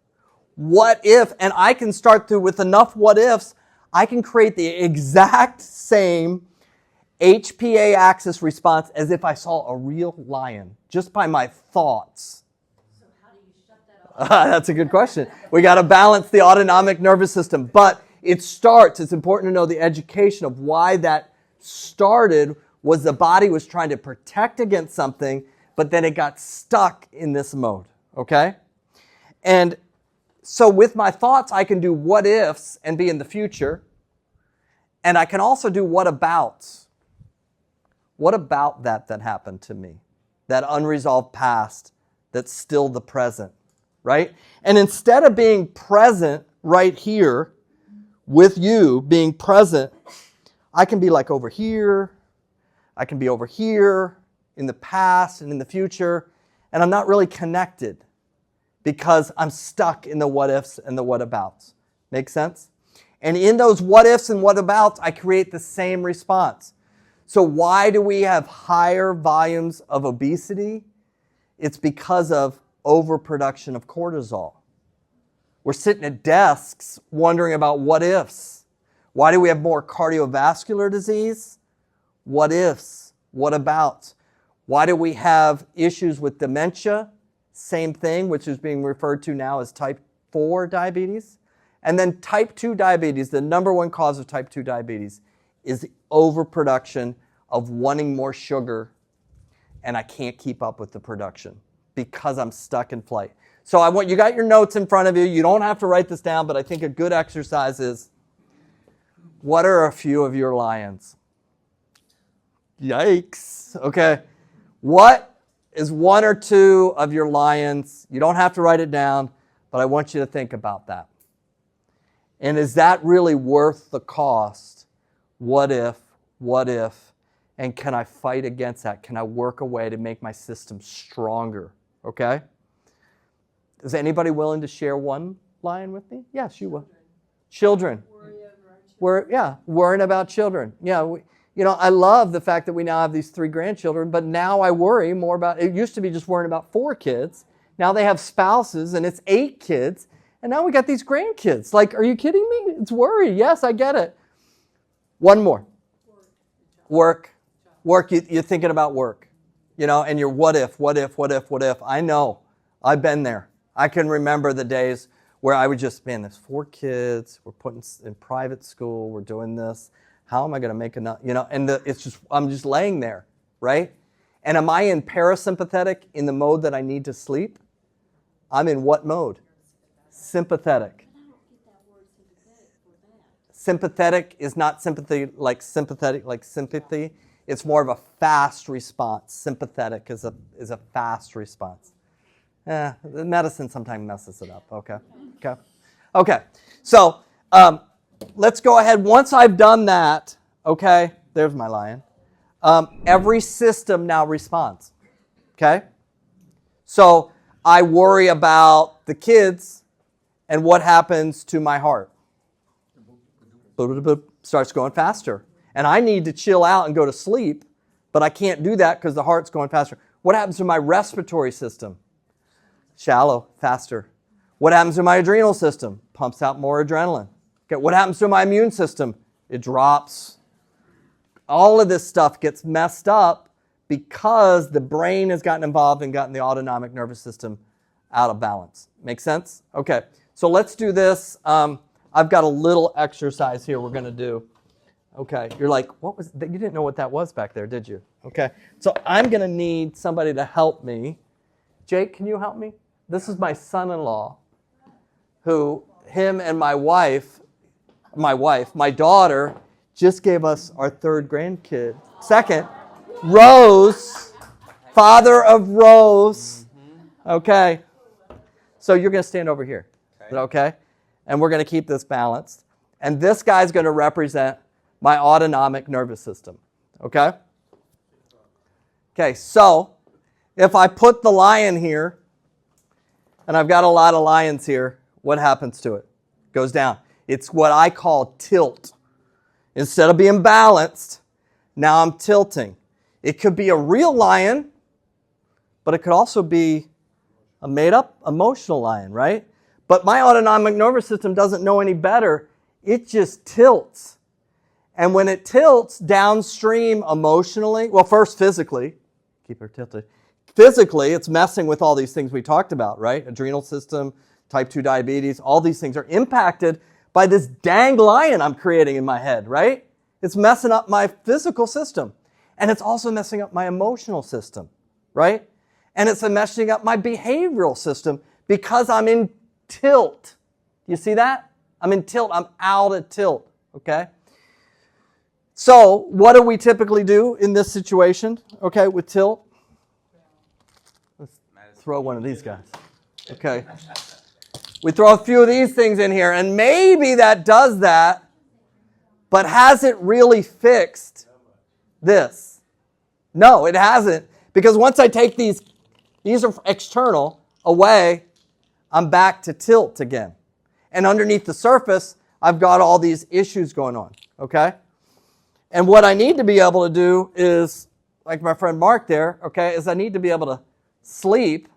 A: What if? And I can start through with enough what ifs, I can create the exact same HPA axis response as if I saw a real lion just by my thoughts.
B: So how do you shut that off?
A: That's a good question. We got to balance the autonomic nervous system. But it's important to know the education of why that started was the body was trying to protect against something, but then it got stuck in this mode, okay? And so with my thoughts, I can do what ifs and be in the future. And I can also do what abouts. What about that happened to me? That unresolved past that's still the present, right? And instead of being present right here with you, being present, I can be like over here. I can be over here in the past and in the future. And I'm not really connected because I'm stuck in the what ifs and the what abouts. Make sense? And in those what ifs and what abouts, I create the same response. So why do we have higher volumes of obesity? It's because of overproduction of cortisol. We're sitting at desks wondering about what ifs. Why do we have more cardiovascular disease? What ifs? What abouts? Why do we have issues with dementia? Same thing, which is being referred to now as type 4 diabetes. And then type 2 diabetes, the number one cause of type 2 diabetes, is the overproduction of wanting more sugar, and I can't keep up with the production because I'm stuck in flight. So you got your notes in front of you. You don't have to write this down, but I think a good exercise is, what are a few of your lions? Yikes. Okay. What is 1 or 2 of your lions? You don't have to write it down, but I want you to think about that. And is that really worth the cost? What if? And can I fight against that? Can I work a way to make my system stronger? Okay? Is anybody willing to share one lion with me? Yes, you will. Children.
B: Worry over our children.
A: Worrying about children. Yeah, I love the fact that we now have these 3 grandchildren, but now I worry more about, it used to be just worrying about 4 kids. Now they have spouses and it's 8 kids. And now we got these grandkids. Like, are you kidding me? It's worry. Yes, I get it. One more. Work. You're thinking about work. And you're what if. I know. I've been there. I can remember the days where I would just, man, there's 4 kids. We're putting in private school. We're doing this. How am I going to make enough? And I'm just laying there, right? And am I in parasympathetic, in the mode that I need to sleep? I'm in what mode? Sympathetic.
B: But I don't get that word sympathetic for that.
A: Sympathetic is not sympathetic like sympathy. It's more of a fast response. Sympathetic is a fast response. The medicine sometimes messes it up. Okay. So let's go ahead. Once I've done that, okay, there's my lion. Every system now responds. Okay? So I worry about the kids and what happens to my heart. Starts going faster. And I need to chill out and go to sleep, but I can't do that because the heart's going faster. What happens to my respiratory system? Shallow, faster. What happens to my adrenal system? Pumps out more adrenaline. Okay, what happens to my immune system? It drops. All of this stuff gets messed up because the brain has gotten involved and gotten the autonomic nervous system out of balance. Make sense? Okay, so let's do this. I've got a little exercise here we're going to do. Okay, you're like, what was that? You didn't know what that was back there, did you? Okay, so I'm going to need somebody to help me. Jake, can you help me? This is my son-in-law, him and my daughter, just gave us our 3rd grandkid. 2nd, Rose, father of Rose. Okay, so you're going to stand over here. Is that okay? And we're going to keep this balanced. And this guy's going to represent my autonomic nervous system. Okay? Okay, so if I put the lion here, and I've got a lot of lions here, what happens to it? It goes down. It's what I call tilt. Instead of being balanced, now I'm tilting. It could be a real lion, but it could also be a made-up emotional lion, right? But my autonomic nervous system doesn't know any better. It just tilts. And when it tilts downstream emotionally, well, first physically, keep her tilted. Physically, it's messing with all these things we talked about, right? Adrenal system, type 2 diabetes, all these things are impacted by this dang lion I'm creating in my head, right? It's messing up my physical system. And it's also messing up my emotional system, right? And it's messing up my behavioral system because I'm in tilt. You see that? I'm in tilt. I'm out of tilt, okay? So what do we typically do in this situation, okay, with tilt? Let's throw one of these guys, okay? We throw a few of these things in here, and maybe that does that, but has it really fixed this? No, it hasn't, because once I take these are external, away, I'm back to tilt again. And underneath the surface, I've got all these issues going on, okay? And what I need to be able to do is, like my friend Mark there, okay, is I need to be able to sleep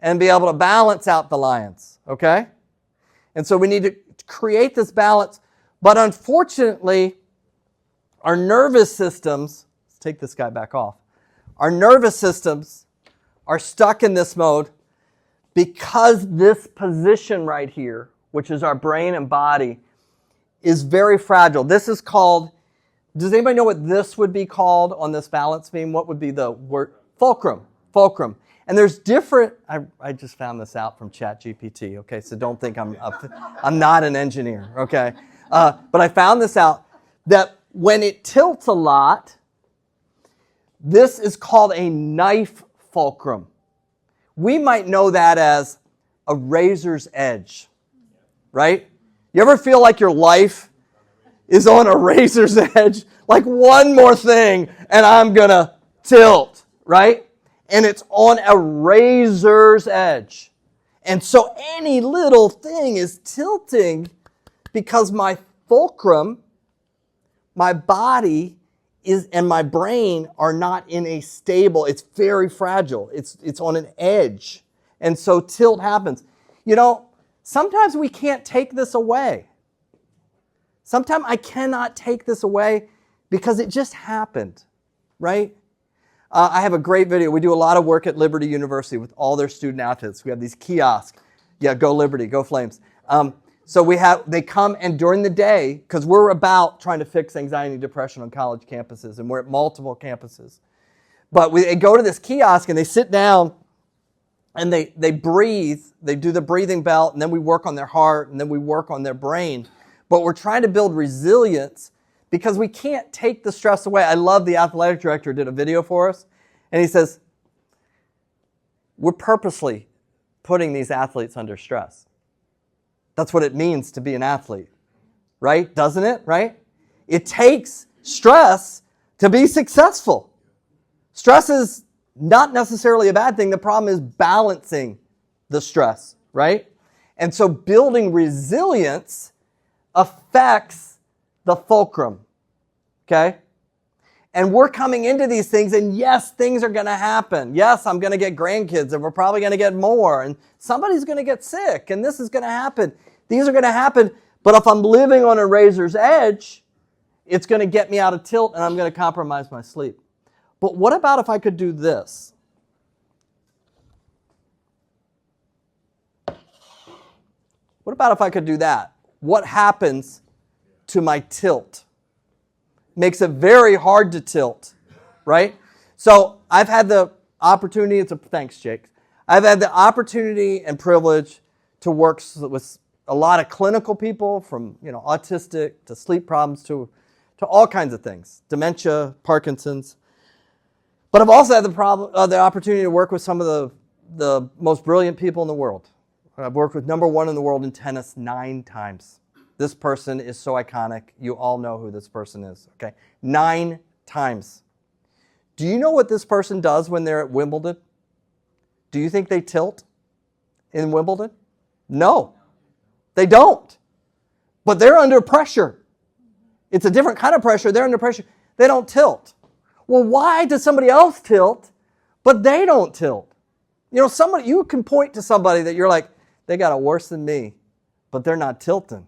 A: and be able to balance out the lions, okay? And so we need to create this balance. But unfortunately, our nervous systems, let's take this guy back off. Our nervous systems are stuck in this mode because this position right here, which is our brain and body, is very fragile. This is called, does anybody know what this would be called on this balance beam? What would be the word? Fulcrum. Fulcrum. And there's different, I just found this out from ChatGPT, okay? So don't think I'm not an engineer, okay? But I found this out, that when it tilts a lot, this is called a knife fulcrum. We might know that as a razor's edge, right? You ever feel like your life is on a razor's edge? Like one more thing and I'm going to tilt, right? And it's on a razor's edge. And so any little thing is tilting because my fulcrum, my body and my brain are not in a stable, it's very fragile. It's on an edge. And so tilt happens. You know, sometimes we can't take this away. Sometimes I cannot take this away because it just happened, right? I have a great video. We do a lot of work at Liberty University with all their student athletes. We have these kiosks. Yeah, go Liberty, go Flames. So they come, and during the day, because we're about trying to fix anxiety and depression on college campuses, and we're at multiple campuses. But they go to this kiosk and they sit down and they breathe. They do the breathing belt, and then we work on their heart, and then we work on their brain. But we're trying to build resilience because we can't take the stress away. I love the athletic director did a video for us, and he says, we're purposely putting these athletes under stress. That's what it means to be an athlete, right? Doesn't it, right? It takes stress to be successful. Stress is not necessarily a bad thing. The problem is balancing the stress, right? And so building resilience affects the fulcrum, okay? And we're coming into these things, and yes, things are going to happen. Yes, I'm going to get grandkids, and we're probably going to get more, and somebody's going to get sick, and this is going to happen. These are going to happen, but if I'm living on a razor's edge, it's going to get me out of tilt, and I'm going to compromise my sleep. But what about if I could do this? What about if I could do that? What happens to my tilt? Makes it very hard to tilt, right? So I've had the opportunity, thanks, Jake. I've had the opportunity and privilege to work with a lot of clinical people, from autistic to sleep problems to all kinds of things, dementia, Parkinson's. But I've also had the opportunity to work with some of the most brilliant people in the world. I've worked with number one in the world in tennis 9 times. This person is so iconic. You all know who this person is, okay? 9 times. Do you know what this person does when they're at Wimbledon? Do you think they tilt in Wimbledon? No, they don't. But they're under pressure. It's a different kind of pressure. They're under pressure. They don't tilt. Well, why does somebody else tilt, but they don't tilt? You can point to somebody that you're like, they got it worse than me, but they're not tilting.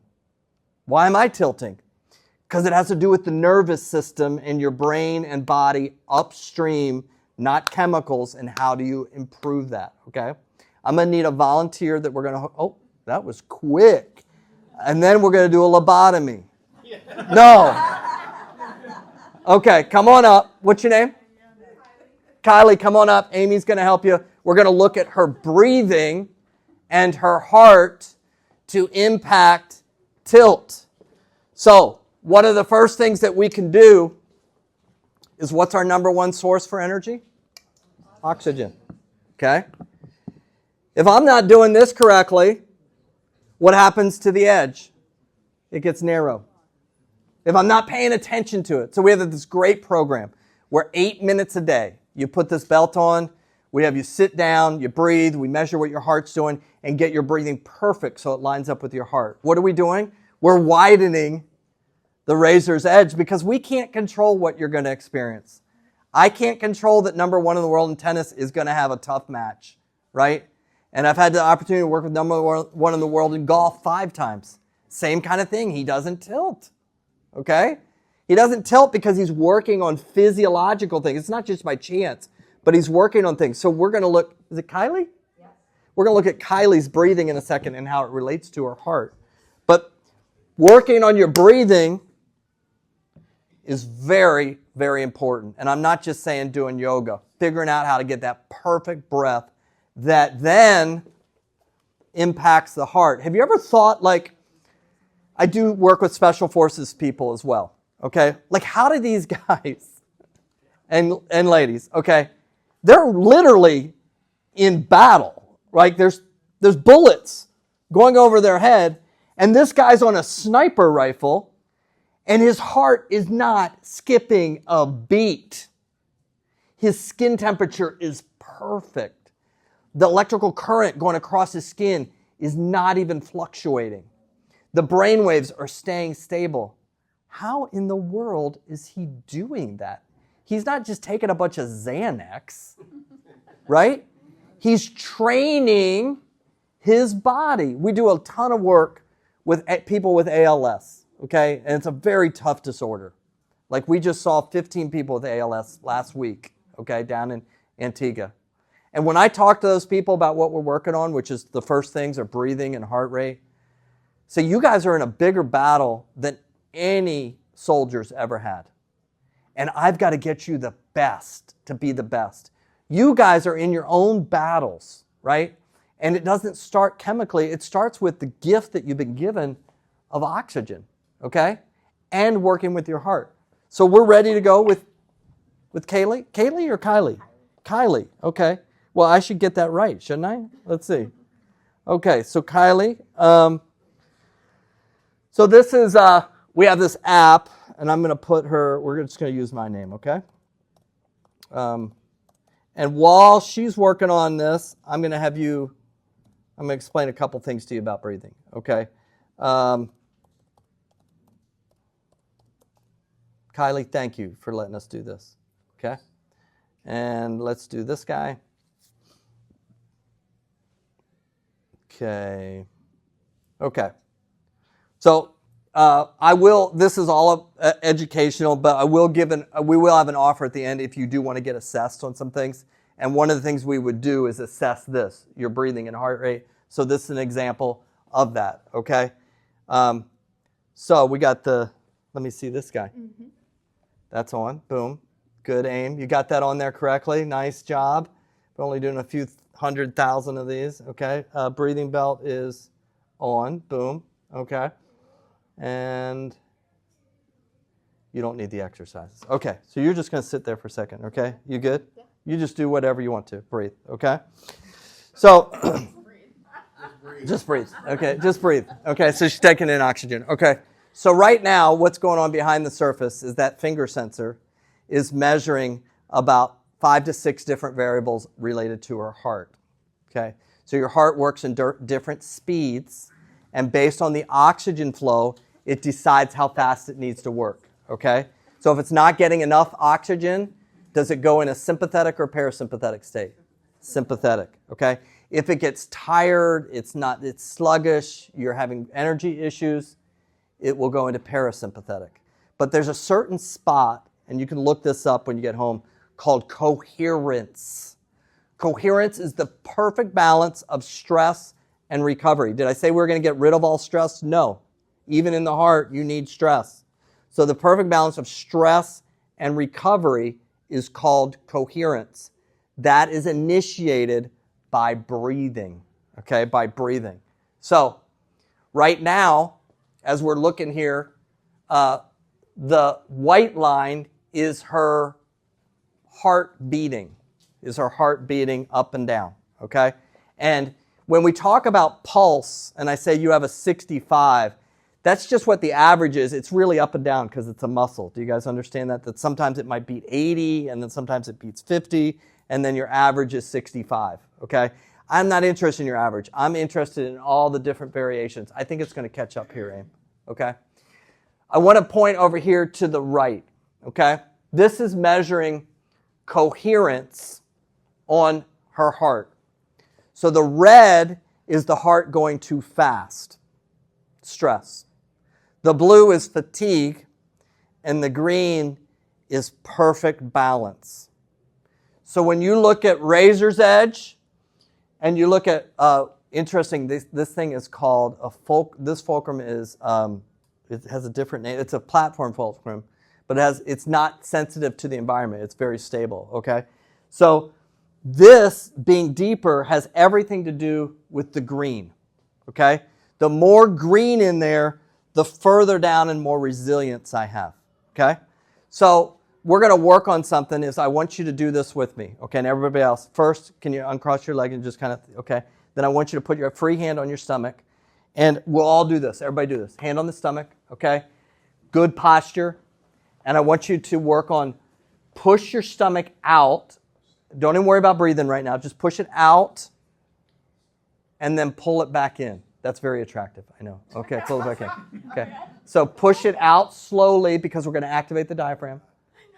A: Why am I tilting? Because it has to do with the nervous system in your brain and body upstream, not chemicals, and how do you improve that, okay? I'm going to need a volunteer that we're going to, oh, that was quick. And then we're going to do a lobotomy. No. Okay, come on up. What's your name? Kylie, come on up. Amy's going to help you. We're going to look at her breathing and her heart to impact tilt. So, one of the first things that we can do is, what's our number one source for energy? Oxygen. Okay? If I'm not doing this correctly, what happens to the edge? It gets narrow. If I'm not paying attention to it. So we have this great program where 8 minutes a day, you put this belt on, we have you sit down, you breathe, we measure what your heart's doing, and get your breathing perfect so it lines up with your heart. What are we doing? We're widening the razor's edge because we can't control what you're going to experience. I can't control that number one in the world in tennis is going to have a tough match, right? And I've had the opportunity to work with number one in the world in golf 5 times. Same kind of thing. He doesn't tilt, okay? He doesn't tilt because he's working on physiological things. It's not just by chance, but he's working on things. So we're going to look, is it Kylie? Yes. We're going to look at Kylie's breathing in a second and how it relates to her heart. But working on your breathing is very, very important. And I'm not just saying doing yoga. Figuring out how to get that perfect breath that then impacts the heart. Have you ever thought, like, I do work with special forces people as well, okay? Like, how do these guys and ladies, okay, they're literally in battle, right? There's bullets going over their head, and this guy's on a sniper rifle, and his heart is not skipping a beat. His skin temperature is perfect. The electrical current going across his skin is not even fluctuating. The brain waves are staying stable. How in the world is he doing that? He's not just taking a bunch of Xanax, right? He's training his body. We do a ton of work with people with ALS, okay? And it's a very tough disorder. Like we just saw 15 people with ALS last week, okay, down in Antigua. And when I talk to those people about what we're working on, which is the first things are breathing and heart rate, so you guys are in a bigger battle than any soldiers ever had. And I've got to get you the best to be the best. You guys are in your own battles, right? And it doesn't start chemically. It starts with the gift that you've been given of oxygen, okay? And working with your heart. So we're ready to go with Kaylee? Kaylee or Kylie? Kylie, okay. Well, I should get that right, shouldn't I? Let's see. Okay, so Kylie. So this is, we have this app, and I'm going to put her, we're just going to use my name, okay? And while she's working on this, I'm going to explain a couple things to you about breathing, okay? Kylie, thank you for letting us do this, okay? And let's do this guy. Okay. So this is all educational, but we will have an offer at the end if you do want to get assessed on some things. And one of the things we would do is assess this, your breathing and heart rate. So this is an example of that, okay? So we got let me see this guy. Mm-hmm. That's on, boom. Good aim. You got that on there correctly. Nice job. We're only doing a few 100,000 of these, okay? Breathing belt is on, boom, okay? And you don't need the exercises. Okay, so you're just going to sit there for a second, okay? You good? Yeah. You just do whatever you want to. Breathe, okay? So, just breathe, okay? Just breathe. Okay, so she's taking in oxygen. Okay, so right now, what's going on behind the surface is that finger sensor is measuring about 5 to 6 different variables related to her heart, okay? So your heart works in different speeds, and based on the oxygen flow, it decides how fast it needs to work, okay? So if it's not getting enough oxygen, does it go in a sympathetic or parasympathetic state? Sympathetic, okay? If it gets tired, it's sluggish, you're having energy issues, it will go into parasympathetic. But there's a certain spot, and you can look this up when you get home, called coherence. Coherence is the perfect balance of stress and recovery. Did I say we're going to get rid of all stress? No. Even in the heart, you need stress. So the perfect balance of stress and recovery is called coherence. That is initiated by breathing, okay, by breathing. So right now, as we're looking here, the white line is her heart beating up and down, okay? And when we talk about pulse, and I say you have a 65, that's just what the average is. It's really up and down because it's a muscle. Do you guys understand that? That sometimes it might beat 80, and then sometimes it beats 50, and then your average is 65, okay? I'm not interested in your average. I'm interested in all the different variations. I think it's going to catch up here, Aim, okay? I want to point over here to the right, okay? This is measuring coherence on her heart. So the red is the heart going too fast, stress. The blue is fatigue, and the green is perfect balance. So when you look at Razor's Edge, and you look at, interesting, this thing is called this fulcrum is, it has a different name. It's a platform fulcrum, but it's not sensitive to the environment. It's very stable, okay? So this, being deeper, has everything to do with the green, okay? The more green in there, the further down and more resilience I have, okay? So we're going to work on something. I want you to do this with me, okay? And everybody else, first, can you uncross your leg and just kind of, okay? Then I want you to put your free hand on your stomach, and we'll all do this. Everybody do this. Hand on the stomach, okay? Good posture. And I want you to work on push your stomach out. Don't even worry about breathing right now. Just push it out, and then pull it back in. That's very attractive, I know. Okay, pull it back in. Okay, so push it out slowly because we're going to activate the diaphragm.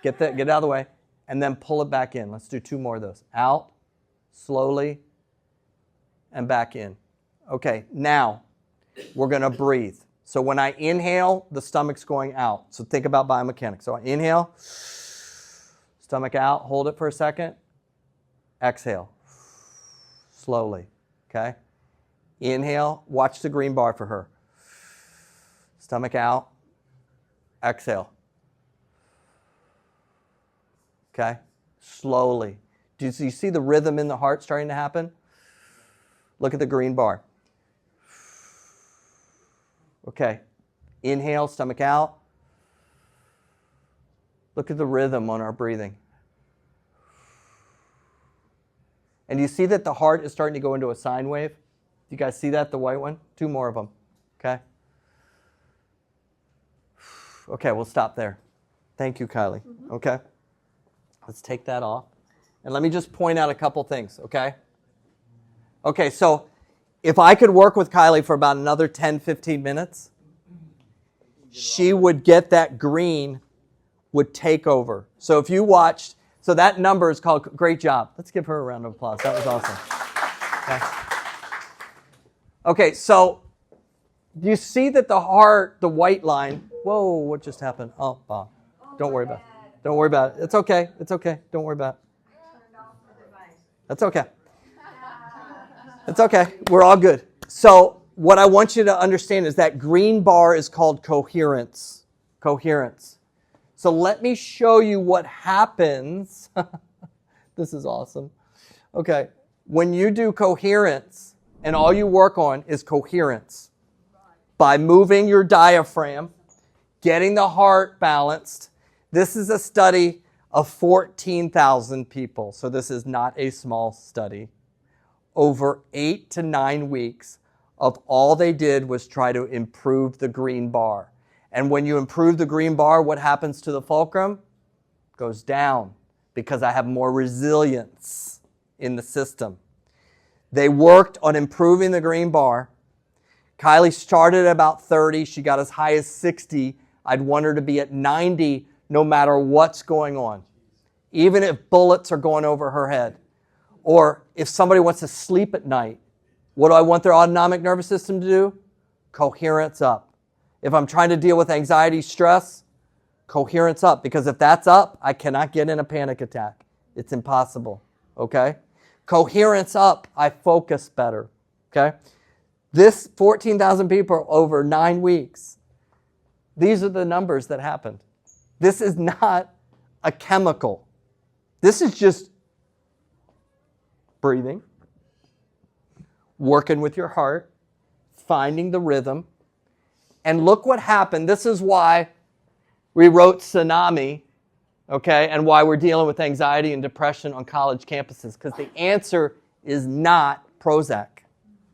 A: Get it out of the way, and then pull it back in. Let's do 2 more of those. Out, slowly, and back in. Okay, now we're going to breathe. So when I inhale, the stomach's going out. So think about biomechanics. So I inhale, stomach out, hold it for a second. Exhale, slowly, okay? Inhale, watch the green bar for her. Stomach out, exhale. Okay, slowly. Do you see the rhythm in the heart starting to happen? Look at the green bar. Okay, inhale, stomach out. Look at the rhythm on our breathing. And you see that the heart is starting to go into a sine wave? Do you guys see that, the white one? 2 more of them, okay? Okay, we'll stop there. Thank you, Kylie, okay? Let's take that off. And let me just point out a couple things, okay? Okay, so if I could work with Kylie for about another 10, 15 minutes, she would get that green, would take over. So if you watched, so that number is called, great job. Let's give her a round of applause. That was awesome. Okay, so do you see that the heart, the white line, whoa, what just happened? Oh, Bob, don't worry about it. Don't worry about it. It's okay. It's okay. Don't worry about it. That's okay. It's okay. We're all good. So what I want you to understand is that green bar is called coherence. Coherence. So let me show you what happens. This is awesome. Okay. When you do coherence, and all you work on is coherence, by moving your diaphragm, getting the heart balanced. This is a study of 14,000 people, so this is not a small study. Over 8 to 9 weeks of all they did was try to improve the green bar. And when you improve the green bar, what happens to the fulcrum? It goes down because I have more resilience in the system. They worked on improving the green bar. Kylie started at about 30. She got as high as 60. I'd want her to be at 90 no matter what's going on. Even if bullets are going over her head. Or if somebody wants to sleep at night, what do I want their autonomic nervous system to do? Coherence up. If I'm trying to deal with anxiety, stress, coherence up. Because if that's up, I cannot get in a panic attack. It's impossible. Okay? Coherence up, I focus better. Okay? This 14,000 people over 9 weeks, these are the numbers that happened. This is not a chemical. This is just breathing, working with your heart, finding the rhythm. And look what happened. This is why we wrote Tsunami, okay, and why we're dealing with anxiety and depression on college campuses, because the answer is not Prozac,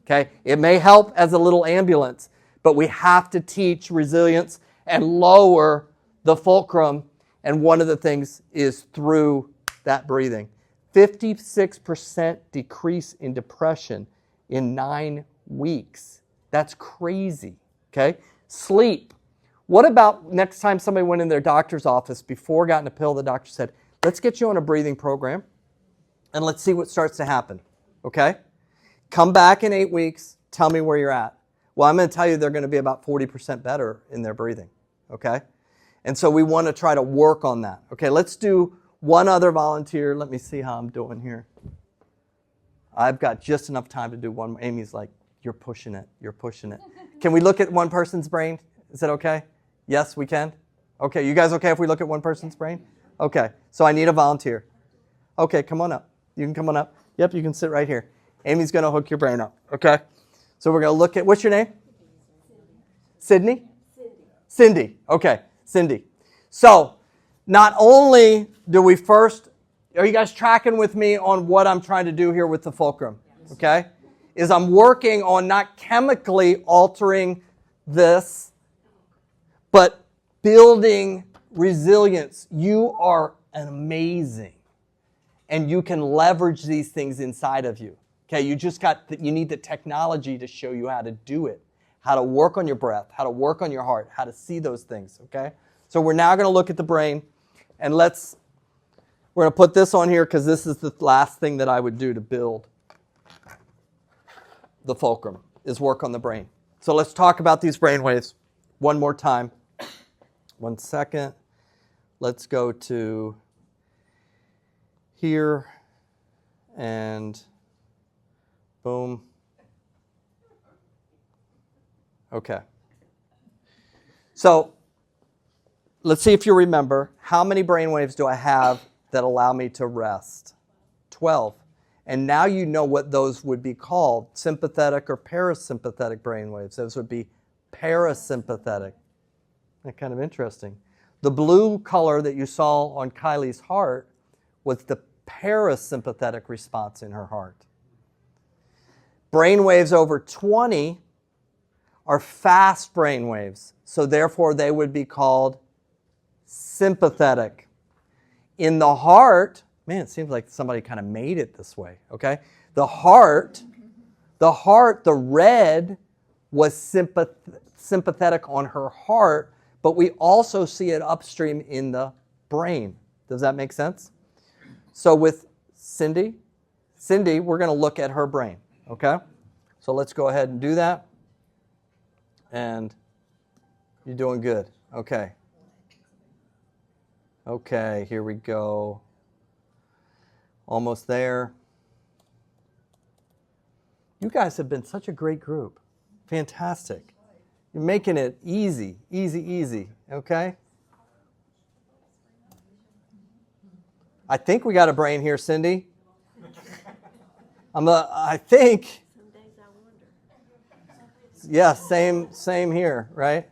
A: okay? It may help as a little ambulance, but we have to teach resilience and lower the fulcrum, and one of the things is through that breathing. 56% decrease in depression in 9 weeks. That's crazy, okay? Sleep. What about next time somebody went in their doctor's office before getting a pill, the doctor said, let's get you on a breathing program and let's see what starts to happen, okay? Come back in 8 weeks, tell me where you're at. Well, I'm going to tell you they're going to be about 40% better in their breathing, okay? And so we want to try to work on that. Okay, let's do one other volunteer. Let me see how I'm doing here. I've got just enough time to do one. Amy's like, you're pushing it. You're pushing it. Can we look at one person's brain? Is that okay? Yes, we can? Okay, you guys okay if we look at one person's brain? Okay, so I need a volunteer. Okay, come on up. You can come on up. Yep, you can sit right here. Amy's going to hook your brain up, okay? So we're going to look at, what's your name? Sydney? Cindy. Okay, Cindy. So not only do we first, are you guys tracking with me on what I'm trying to do here with the fulcrum? Okay? Is I'm working on not chemically altering this, but building resilience. You are amazing. And you can leverage these things inside of you. Okay, you need the technology to show you how to do it, how to work on your breath, how to work on your heart, how to see those things, okay? So we're now going to look at the brain, and we're going to put this on here because this is the last thing that I would do to build the fulcrum, is work on the brain. So let's talk about these brain waves one more time. 1 second. Let's go to here, and boom. Okay. So let's see if you remember, how many brain waves do I have that allow me to rest? 12. And now you know what those would be called, sympathetic or parasympathetic brain waves. Those would be parasympathetic. That's kind of interesting. The blue color that you saw on Kylie's heart was the parasympathetic response in her heart. Brain waves over 20 are fast brain waves, so therefore they would be called sympathetic. In the heart, man, it seems like somebody kind of made it this way, okay? The heart, the red was sympathetic on her heart, but we also see it upstream in the brain. Does that make sense? So with Cindy, we're going to look at her brain, okay? So let's go ahead and do that. And you're doing good. Okay. Okay, here we go. Almost there. You guys have been such a great group. Fantastic. You're making it easy, okay? I think we got a brain here, Cindy. I think.
B: Some days I wonder.
A: Yeah, same here, right?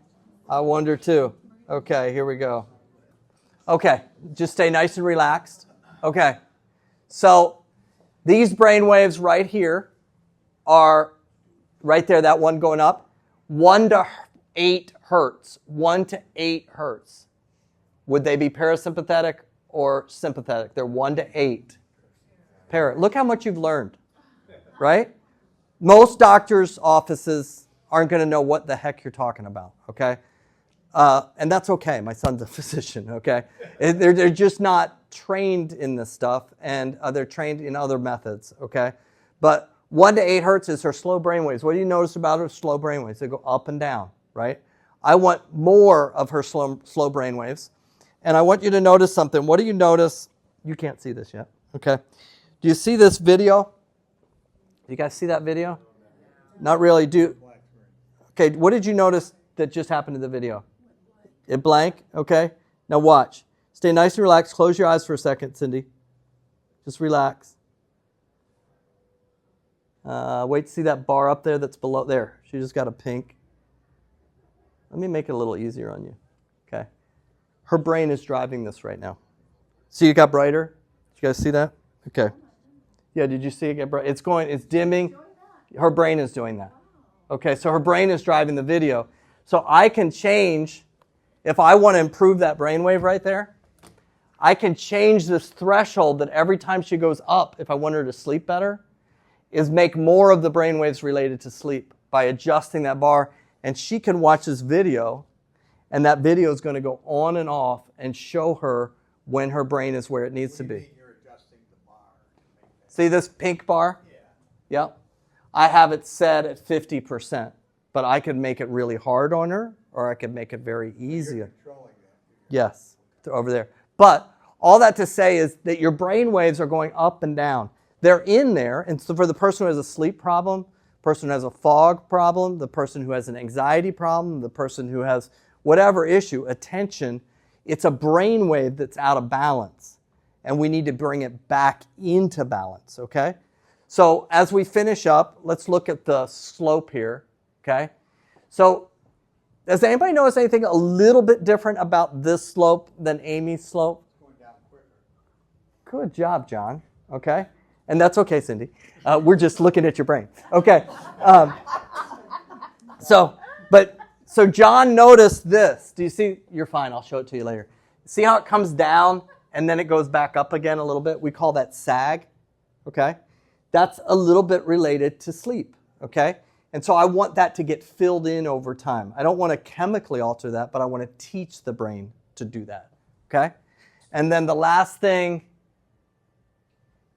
A: I wonder too. Okay, here we go. Okay, just stay nice and relaxed. Okay, so these brain waves right here are right there, that one going up, 1 to 8 hertz. 1 to 8 hertz. Would they be parasympathetic or sympathetic? They're 1 to 8. Look how much you've learned, right? Most doctors' offices aren't going to know what the heck you're talking about, okay? And that's okay. My son's a physician, okay? They're just not trained in this stuff, and they're trained in other methods, okay? But 1 to 8 hertz is her slow brain waves. What do you notice about her slow brain waves? They go up and down, right? I want more of her slow brain waves. And I want you to notice something. What do you notice? You can't see this yet, okay? Do you see this video? Do you guys see that video? Not really. Okay, what did you notice that just happened in the video? It blank, okay? Now watch. Stay nice and relaxed. Close your eyes for a second, Cindy. Just relax. Wait to see that bar up there that's below there. She just got a pink. Let me make it a little easier on you, okay? Her brain is driving this right now. See, it got brighter? Did you guys see that? Okay. Yeah, did you see it get bright? It's dimming. Her brain is doing that. Okay, so her brain is driving the video. So I can change, if I want to improve that brainwave right there, I can change this threshold that every time she goes up, if I want her to sleep better, is make more of the brainwaves related to sleep by adjusting that bar. And she can watch this video, and that video is going to go on and off and show her when her brain is where it needs to be.
C: You're adjusting the bar.
A: See this pink bar?
C: Yeah.
A: Yep. I have it set at 50%, but I could make it really hard on her, or I could make it very easy.
C: You're controlling that.
A: Yes, over there. But all that to say is that your brain waves are going up and down. They're in there, and so for the person who has a sleep problem, person who has a fog problem, the person who has an anxiety problem, the person who has whatever issue, attention, it's a brain wave that's out of balance, and we need to bring it back into balance, okay? So as we finish up, let's look at the slope here, okay? So does anybody notice anything a little bit different about this slope than Amy's slope?
C: It's going down quicker.
A: Good job, John, okay? And that's okay, Cindy. We're just looking at your brain. Okay. So John noticed this. Do you see? You're fine. I'll show it to you later. See how it comes down and then it goes back up again a little bit? We call that sag, okay? That's a little bit related to sleep, okay? And so I want that to get filled in over time. I don't want to chemically alter that, but I want to teach the brain to do that, okay? And then the last thing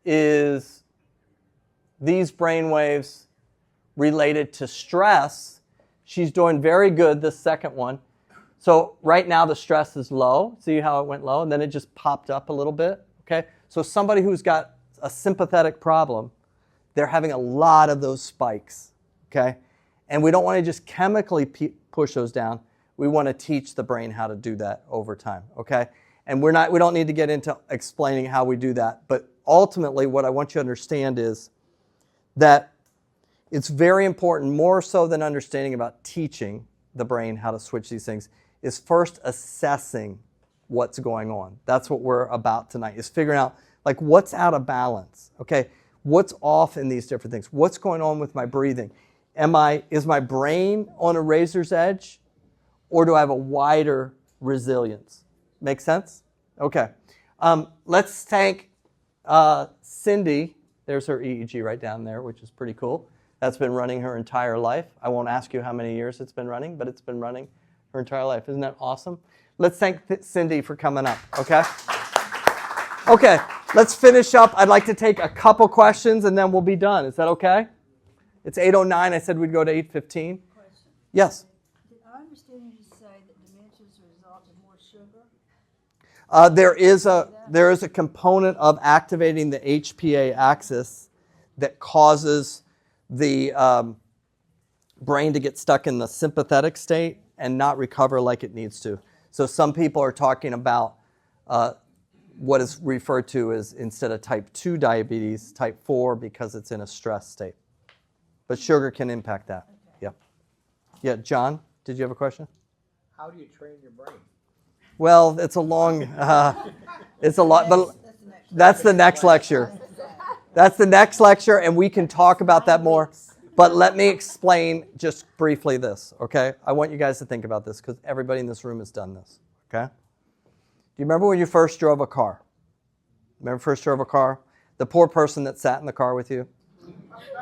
A: is these brain waves related to stress. She's doing very good, this second one. So right now the stress is low. See how it went low? And then it just popped up a little bit, okay? So somebody who's got a sympathetic problem, they're having a lot of those spikes, okay? And we don't want to just chemically push those down. We want to teach the brain how to do that over time, okay? And we don't need to get into explaining how we do that. But ultimately, what I want you to understand is that it's very important, more so than understanding about teaching the brain how to switch these things, is first assessing what's going on. That's what we're about tonight, is figuring out, like, what's out of balance, okay? What's off in these different things? What's going on with my breathing? Is my brain on a razor's edge, or do I have a wider resilience? Make sense? Okay. Let's thank Cindy. There's her EEG right down there, which is pretty cool. That's been running her entire life. I won't ask you how many years it's been running, but it's been running her entire life. Isn't that awesome? Let's thank Cindy for coming up, okay? Okay, let's finish up. I'd like to take a couple questions, and then we'll be done. Is that okay? It's 8:09. I said we'd go to 8:15.
B: Question.
A: Yes?
B: Did I understand you to say that dementia is a result of more sugar?
A: There is a component of activating the HPA axis that causes the brain to get stuck in the sympathetic state and not recover like it needs to. So some people are talking about what is referred to as, instead of type 2 diabetes, type 4, because it's in a stress state. But sugar can impact that. Okay. Yeah, John, did you have a question?
C: How do you train your brain?
A: Well, it's a long, it's a lot, but that's the next lecture. That's the next lecture, and we can talk about that more. But let me explain just briefly this, okay? I want you guys to think about this, because everybody in this room has done this, okay? Do you remember when you first drove a car? Remember first drove a car? The poor person that sat in the car with you?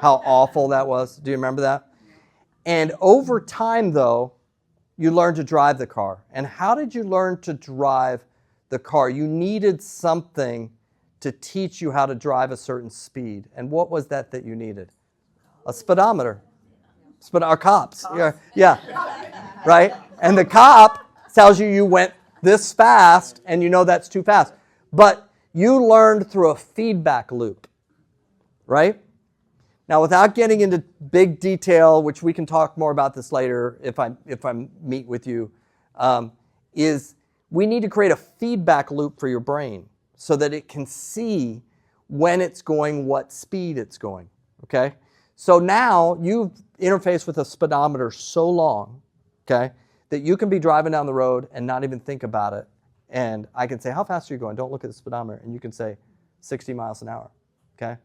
A: How awful that was. Do you remember that? And over time, though, you learned to drive the car. And how did you learn to drive the car? You needed something to teach you how to drive a certain speed. And what was that you needed? A speedometer. Our cops. Yeah. Right? And the cop tells you went this fast, and you know that's too fast. But you learned through a feedback loop. Right? Now, without getting into big detail, which we can talk more about this later if I meet with you, is we need to create a feedback loop for your brain so that it can see when it's going, what speed it's going, okay? So now you've interfaced with a speedometer so long, okay, that you can be driving down the road and not even think about it. And I can say, how fast are you going? Don't look at the speedometer. And you can say 60 miles an hour, okay?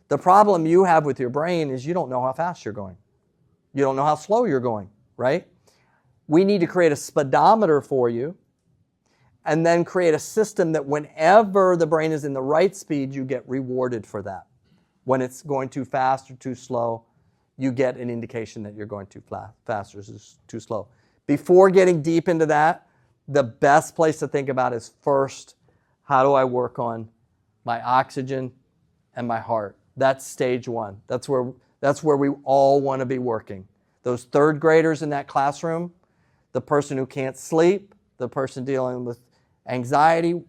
A: The problem you have with your brain is you don't know how fast you're going. You don't know how slow you're going, right? We need to create a speedometer for you and then create a system that whenever the brain is in the right speed, you get rewarded for that. When it's going too fast or too slow, you get an indication that you're going too fast or too slow. Before getting deep into that, the best place to think about is first, how do I work on my oxygen and my heart? That's stage one. That's where we all want to be working. Those third graders in that classroom, the person who can't sleep, the person dealing with anxiety,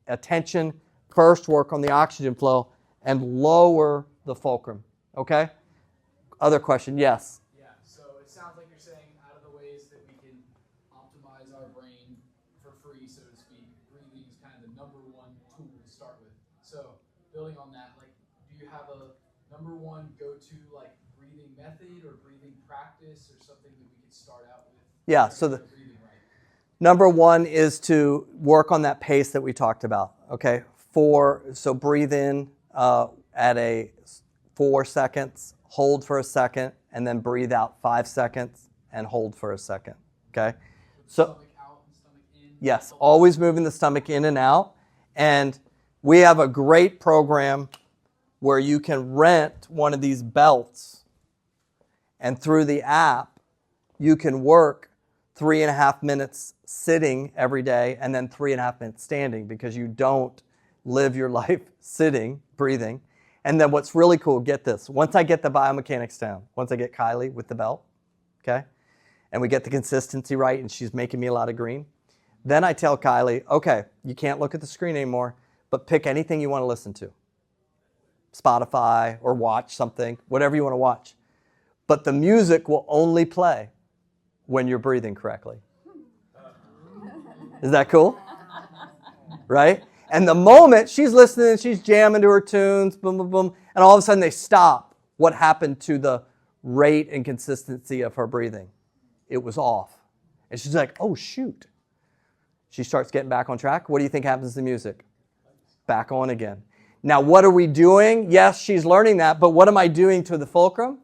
A: attention, first work on the oxygen flow and lower the fulcrum. Okay? Other question? Yes.
D: Yeah, so it sounds like you're saying out of the ways that we can optimize our brain for free, so to speak, breathing is kind of the number one tool to start with. So building on that, like, do you have a number one go-to like breathing method or breathing practice or something that we could start out with?
A: Yeah, so the
D: breathing right?
A: number one is to work on that pace that we talked about, okay? So breathe in at a 4 seconds, hold for a second, and then breathe out 5 seconds and hold for a second, okay? So
D: Stomach out and stomach in?
A: yes, always moving the stomach in and out. And we have a great program where you can rent one of these belts, and through the app, you can work 3.5 minutes sitting every day and then 3.5 minutes standing, because you don't live your life sitting, breathing. And then what's really cool, get this, once I get the biomechanics down, once I get Kylie with the belt, okay, and we get the consistency right and she's making me a lot of green, then I tell Kylie, okay, you can't look at the screen anymore, but pick anything you want to listen to. Spotify or watch something, whatever you want to watch. But the music will only play when you're breathing correctly. Is that cool? Right? And the moment she's listening, she's jamming to her tunes, boom, boom, boom, and all of a sudden they stop. What happened to the rate and consistency of her breathing? It was off. And she's like, oh, shoot. She starts getting back on track. What do you think happens to the music? Back on again. Now, what are we doing? Yes, she's learning that, but what am I doing to the fulcrum?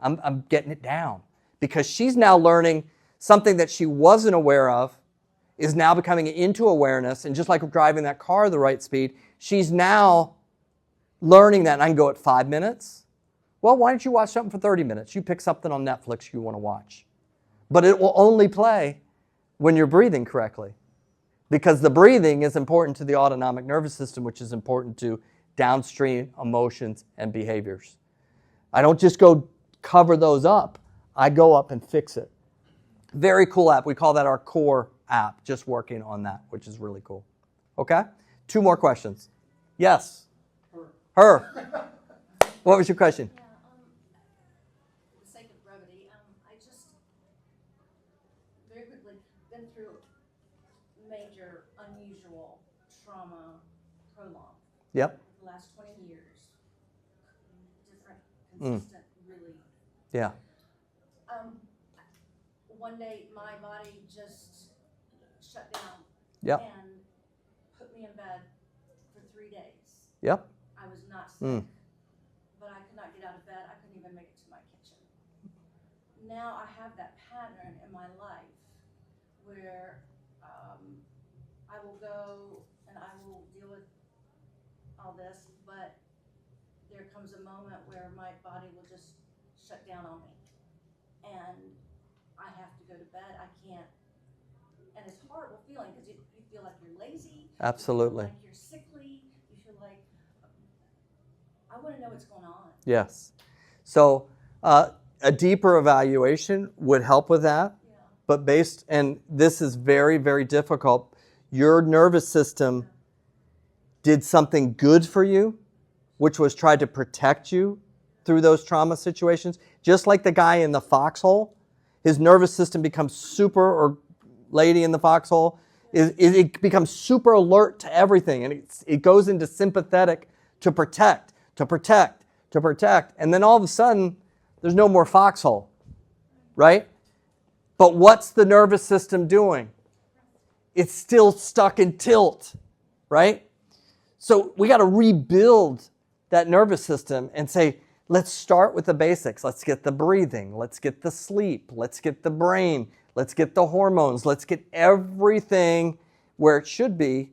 A: I'm getting it down, because she's now learning something that she wasn't aware of is now becoming into awareness. And just like driving that car at the right speed, she's now learning that. And I can go at 5 minutes. Well, why don't you watch something for 30 minutes? You pick something on Netflix you want to watch. But it will only play when you're breathing correctly, because the breathing is important to the autonomic nervous system, which is important to downstream emotions and behaviors. I don't just go cover those up. I go up and fix it. Very cool app. We call that our core app, just working on that, which is really cool. Okay? 2 more questions. Yes? Her. What was your question?
B: Yeah, for the sake of brevity, I just very quickly been through major, unusual trauma, prolonged.
A: Yep.
B: The last 20 years. Different,
A: Mm.
B: consistent, really.
A: Yeah.
B: One day my body just shut down.
A: Yep.
B: And put me in bed for 3 days.
A: Yep.
B: I was not sick,
A: Mm.
B: but I could not get out of bed. I couldn't even make it to my kitchen. Now I have that pattern in my life where I will go and I will deal with all this, but there comes a moment where my body will just shut down on me. And I have to go to bed. I can't. And it's a horrible feeling, because you feel like you're lazy.
A: Absolutely.
B: You feel like you're sickly. You feel like, I want to know what's going on.
A: Yes. So a deeper evaluation would help with that.
B: Yeah.
A: But and this is very, very difficult. Your nervous system did something good for you, which was try to protect you through those trauma situations. Just like the guy in the foxhole, his nervous system becomes super, or lady in the foxhole, it becomes super alert to everything. And it goes into sympathetic to protect, to protect, to protect. And then all of a sudden, there's no more foxhole, right? But what's the nervous system doing? It's still stuck in tilt, right? So we got to rebuild that nervous system and say, let's start with the basics. Let's get the breathing. Let's get the sleep. Let's get the brain. Let's get the hormones. Let's get everything where it should be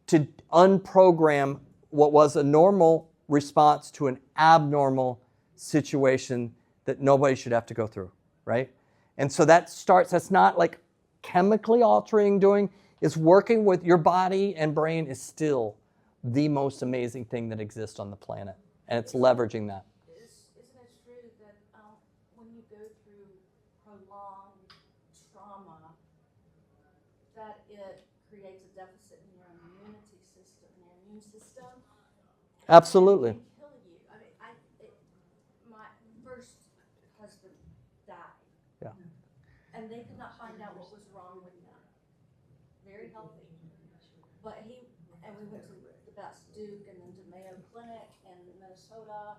A: to unprogram what was a normal response to an abnormal situation that nobody should have to go through, right? And so that's not like chemically altering doing, it's working with your body and brain is still the most amazing thing that exists on the planet. And it's leveraging that.
B: Isn't it true that when you go through prolonged trauma, that it creates a deficit in your immunity system, in your immune system?
A: Absolutely.
B: It can kill you. I mean, my first husband died.
A: Yeah.
B: And they could not find out what was wrong with him. Very healthy. But we went to the best, Duke, and then to Mayo Clinic in Minnesota.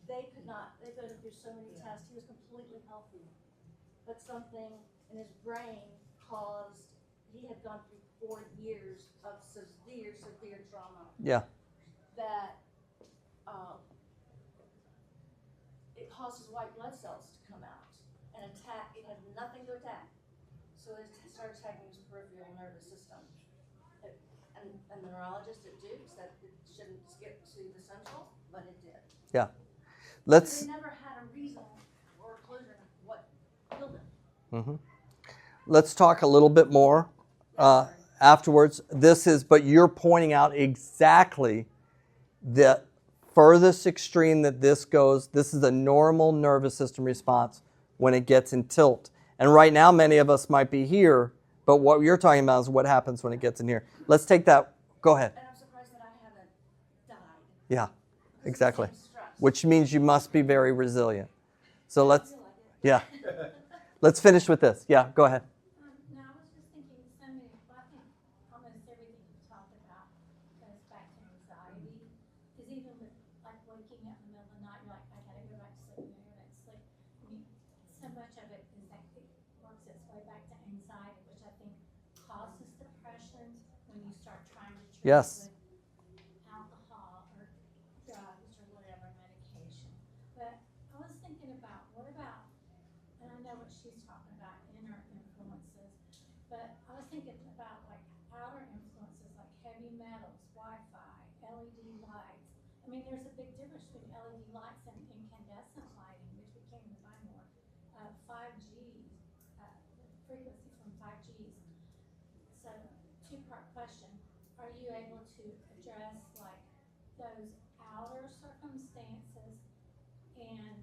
B: They could not, they go through so many tests. He was completely healthy. But something in his brain caused, he had gone through 4 years of severe trauma.
A: Yeah.
B: That it causes white blood cells to come out and attack. It had nothing to attack, so it started attacking his peripheral nervous system. And a neurologist at Duke said it shouldn't skip to the central, but it did.
A: Yeah.
B: So
A: Let's.
B: they never had a reason or a closure of what killed him.
A: Mhm. Let's talk a little bit more afterwards. But you're pointing out exactly the furthest extreme that this goes. This is a normal nervous system response when it gets in tilt. And right now, many of us might be here, but what you're talking about is what happens when it gets in here. Let's take that. Go ahead.
B: And I'm surprised that I haven't died.
A: Yeah,
B: because of the
A: exactly.
B: same stress.
A: Which means you must be very resilient. So
B: I
A: let's,
B: feel like it.
A: yeah. Let's finish with this. Yeah, go ahead.
E: No, I was just thinking, so many, well, I think almost everything you talked about goes back to anxiety. Because even with like waking up in the middle of the night, you're like, I gotta go back to sleep, I gotta go back to sleep. I mean, so much of it is that it works its way back to anxiety, which I think causes depression when you start trying to treat
A: Yes.
E: it with alcohol or drugs or whatever medication. But I was thinking about, what about, and I know what she's talking about, inner influences, but I was thinking about like outer influences like heavy metals, Wi-Fi, LED lights. I mean, there's a big difference between LED lights and incandescent lighting, which we can't even buy more. 5G, frequency from 5Gs. So, two-part question. Are you able to address like those outer circumstances, and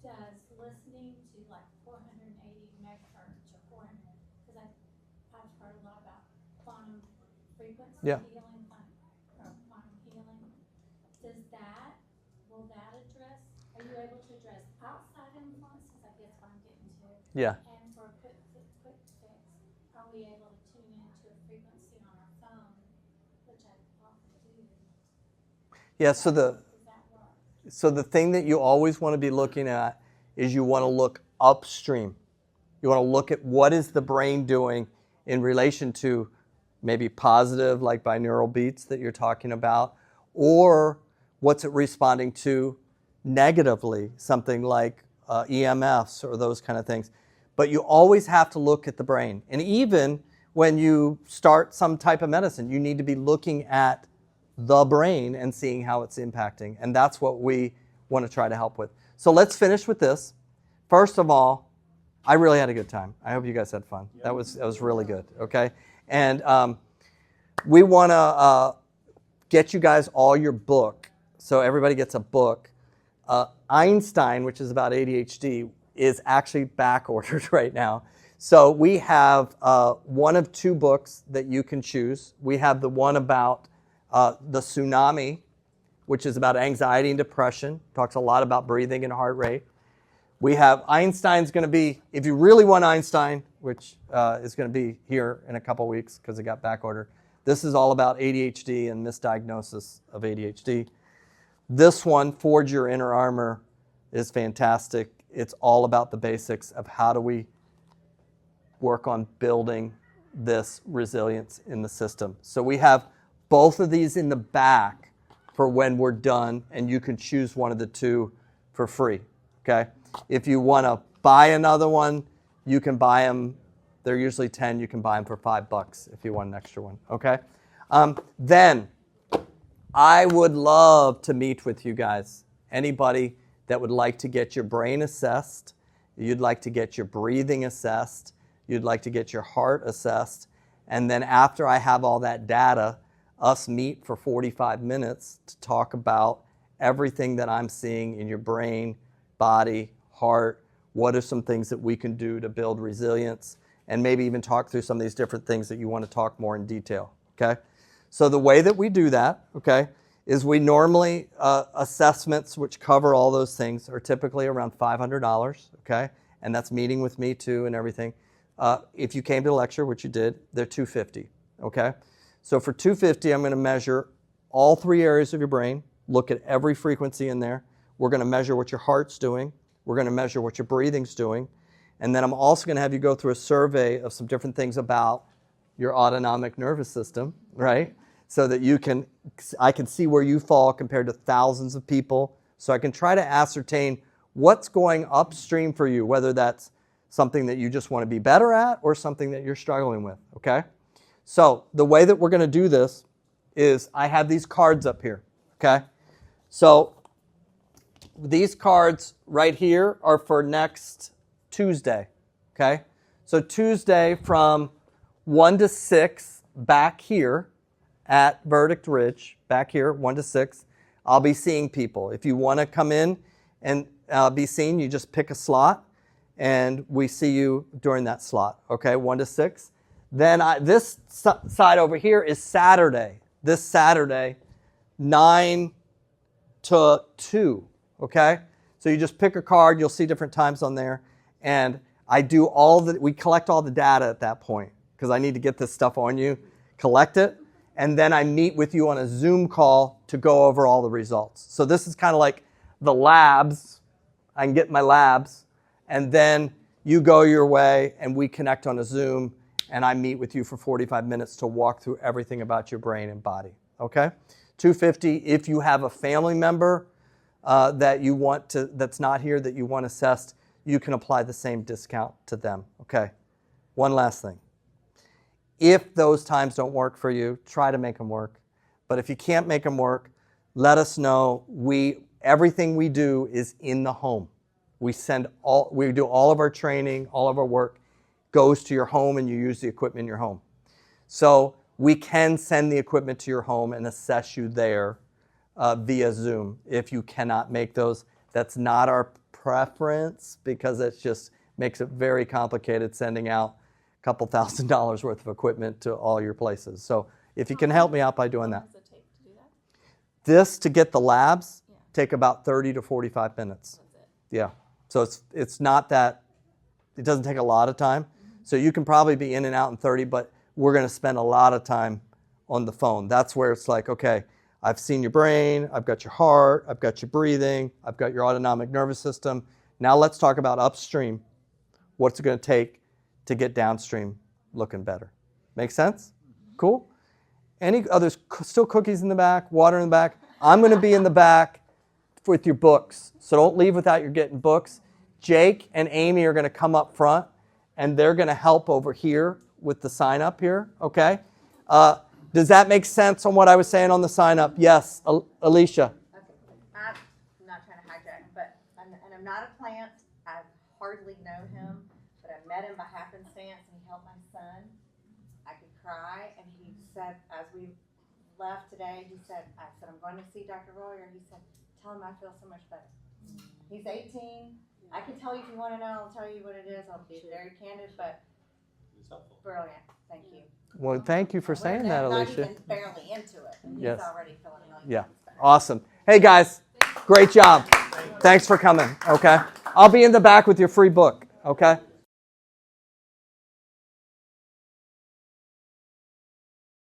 E: does listening to like 480 megahertz or 400, because I've heard a lot about quantum frequency
A: Yeah.
E: healing, or quantum healing. Will that address, are you able to address outside influences? I guess what I'm getting to.
A: Yeah.
E: And for a quick fix, are we able to tune into a frequency on our phone, which I often do?
A: Yeah,
E: Does that work?
A: So the thing that you always want to be looking at is you want to look upstream. You want to look at what is the brain doing in relation to maybe positive, like binaural beats that you're talking about, or what's it responding to negatively, something like EMFs or those kind of things. But you always have to look at the brain. And even when you start some type of medicine, you need to be looking at the brain and seeing how it's impacting. And that's what we want to try to help with. So let's finish with this. First of all, I really had a good time. I hope you guys had fun. That was really good, okay? And we want to get you guys all your book. So everybody gets a book. Einstein, which is about ADHD, is actually back ordered right now. So we have one of two books that you can choose. We have the one about the tsunami, which is about anxiety and depression. Talks a lot about breathing and heart rate. We have Einstein's going to be, if you really want Einstein, which is going to be here in a couple weeks because it got back ordered. This is all about ADHD and misdiagnosis of ADHD. This one, Forge Your Inner Armor, is fantastic. It's all about the basics of how do we work on building this resilience in the system. So we have both of these in the back for when we're done, and you can choose one of the two for free, okay? If you want to buy another one, you can buy them. They're usually 10. You can buy them for $5 if you want an extra one, okay? Then I would love to meet with you guys. Anybody that would like to get your brain assessed, you'd like to get your breathing assessed, you'd like to get your heart assessed, and then after I have all that data, us meet for 45 minutes to talk about everything that I'm seeing in your brain, body, heart. What are some things that we can do to build resilience, and maybe even talk through some of these different things that you want to talk more in detail, okay? So the way that we do that, okay, is we normally, assessments which cover all those things are typically around $500, okay? And that's meeting with me too and everything. If you came to the lecture, which you did, they're $250, okay? So for $250, I'm going to measure all three areas of your brain, look at every frequency in there. We're going to measure what your heart's doing. We're going to measure what your breathing's doing. And then I'm also going to have you go through a survey of some different things about your autonomic nervous system, right? So that I can see where you fall compared to thousands of people. So I can try to ascertain what's going upstream for you, whether that's something that you just want to be better at or something that you're struggling with, okay? So the way that we're going to do this is I have these cards up here, okay? So these cards right here are for next Tuesday, okay? So Tuesday from 1 to 6 back here at Verdict Ridge, back here, 1 to 6, I'll be seeing people. If you want to come in and be seen, you just pick a slot, and we see you during that slot, okay, 1 to 6. Then this side over here is Saturday. This Saturday, 9 to 2, okay? So you just pick a card. You'll see different times on there. And we collect all the data at that point because I need to get this stuff on you, collect it, and then I meet with you on a Zoom call to go over all the results. So this is kind of like the labs. I can get my labs, and then you go your way, and we connect on a Zoom, and I meet with you for 45 minutes to walk through everything about your brain and body, okay? $250 if you have a family member that's not here that you want assessed, you can apply the same discount to them, okay? One last thing. If those times don't work for you, try to make them work. But if you can't make them work, let us know. Everything we do is in the home. We do all of our training, all of our work goes to your home, and you use the equipment in your home. So we can send the equipment to your home and assess you there via Zoom. If you cannot make those, that's not our preference because it just makes it very complicated sending out a couple $1,000s worth of equipment to all your places. So if you can help me out by doing that.
F: How long does it take to do that?
A: This, to get the labs, take about 30 to 45 minutes.
F: That's it.
A: Yeah. So it's not that, it doesn't take a lot of time. So you can probably be in and out in 30, but we're going to spend a lot of time on the phone. That's where it's like, okay, I've seen your brain, I've got your heart, I've got your breathing, I've got your autonomic nervous system. Now let's talk about upstream. What's it going to take to get downstream looking better? Make sense? Cool? Any others? Still cookies in the back, water in the back? I'm going to be in the back with your books. So don't leave without your getting books. Jake and Amy are going to come up front, and they're going to help over here with the sign up here, okay? Does that make sense on what I was saying on the sign up? Yes, Alicia.
G: Okay, I'm not trying to hijack, but I'm not a plant. I hardly know him, but I met him by happenstance, and he helped my son. I could cry, and he said, as we left today, I said, I'm going to see Dr. Royer. He said, tell him I feel so much better. He's 18. I can tell you if you want to know. I'll tell you what it is. I'll be very candid, but brilliant. Thank you.
A: Well, thank you for saying that,
G: Not
A: Alicia.
G: even barely into it, and he's
A: Yes.
G: already feeling really
A: Yeah.
G: better.
A: Awesome. Hey, guys, great job. Thanks for coming, okay? I'll be in the back with your free book, okay?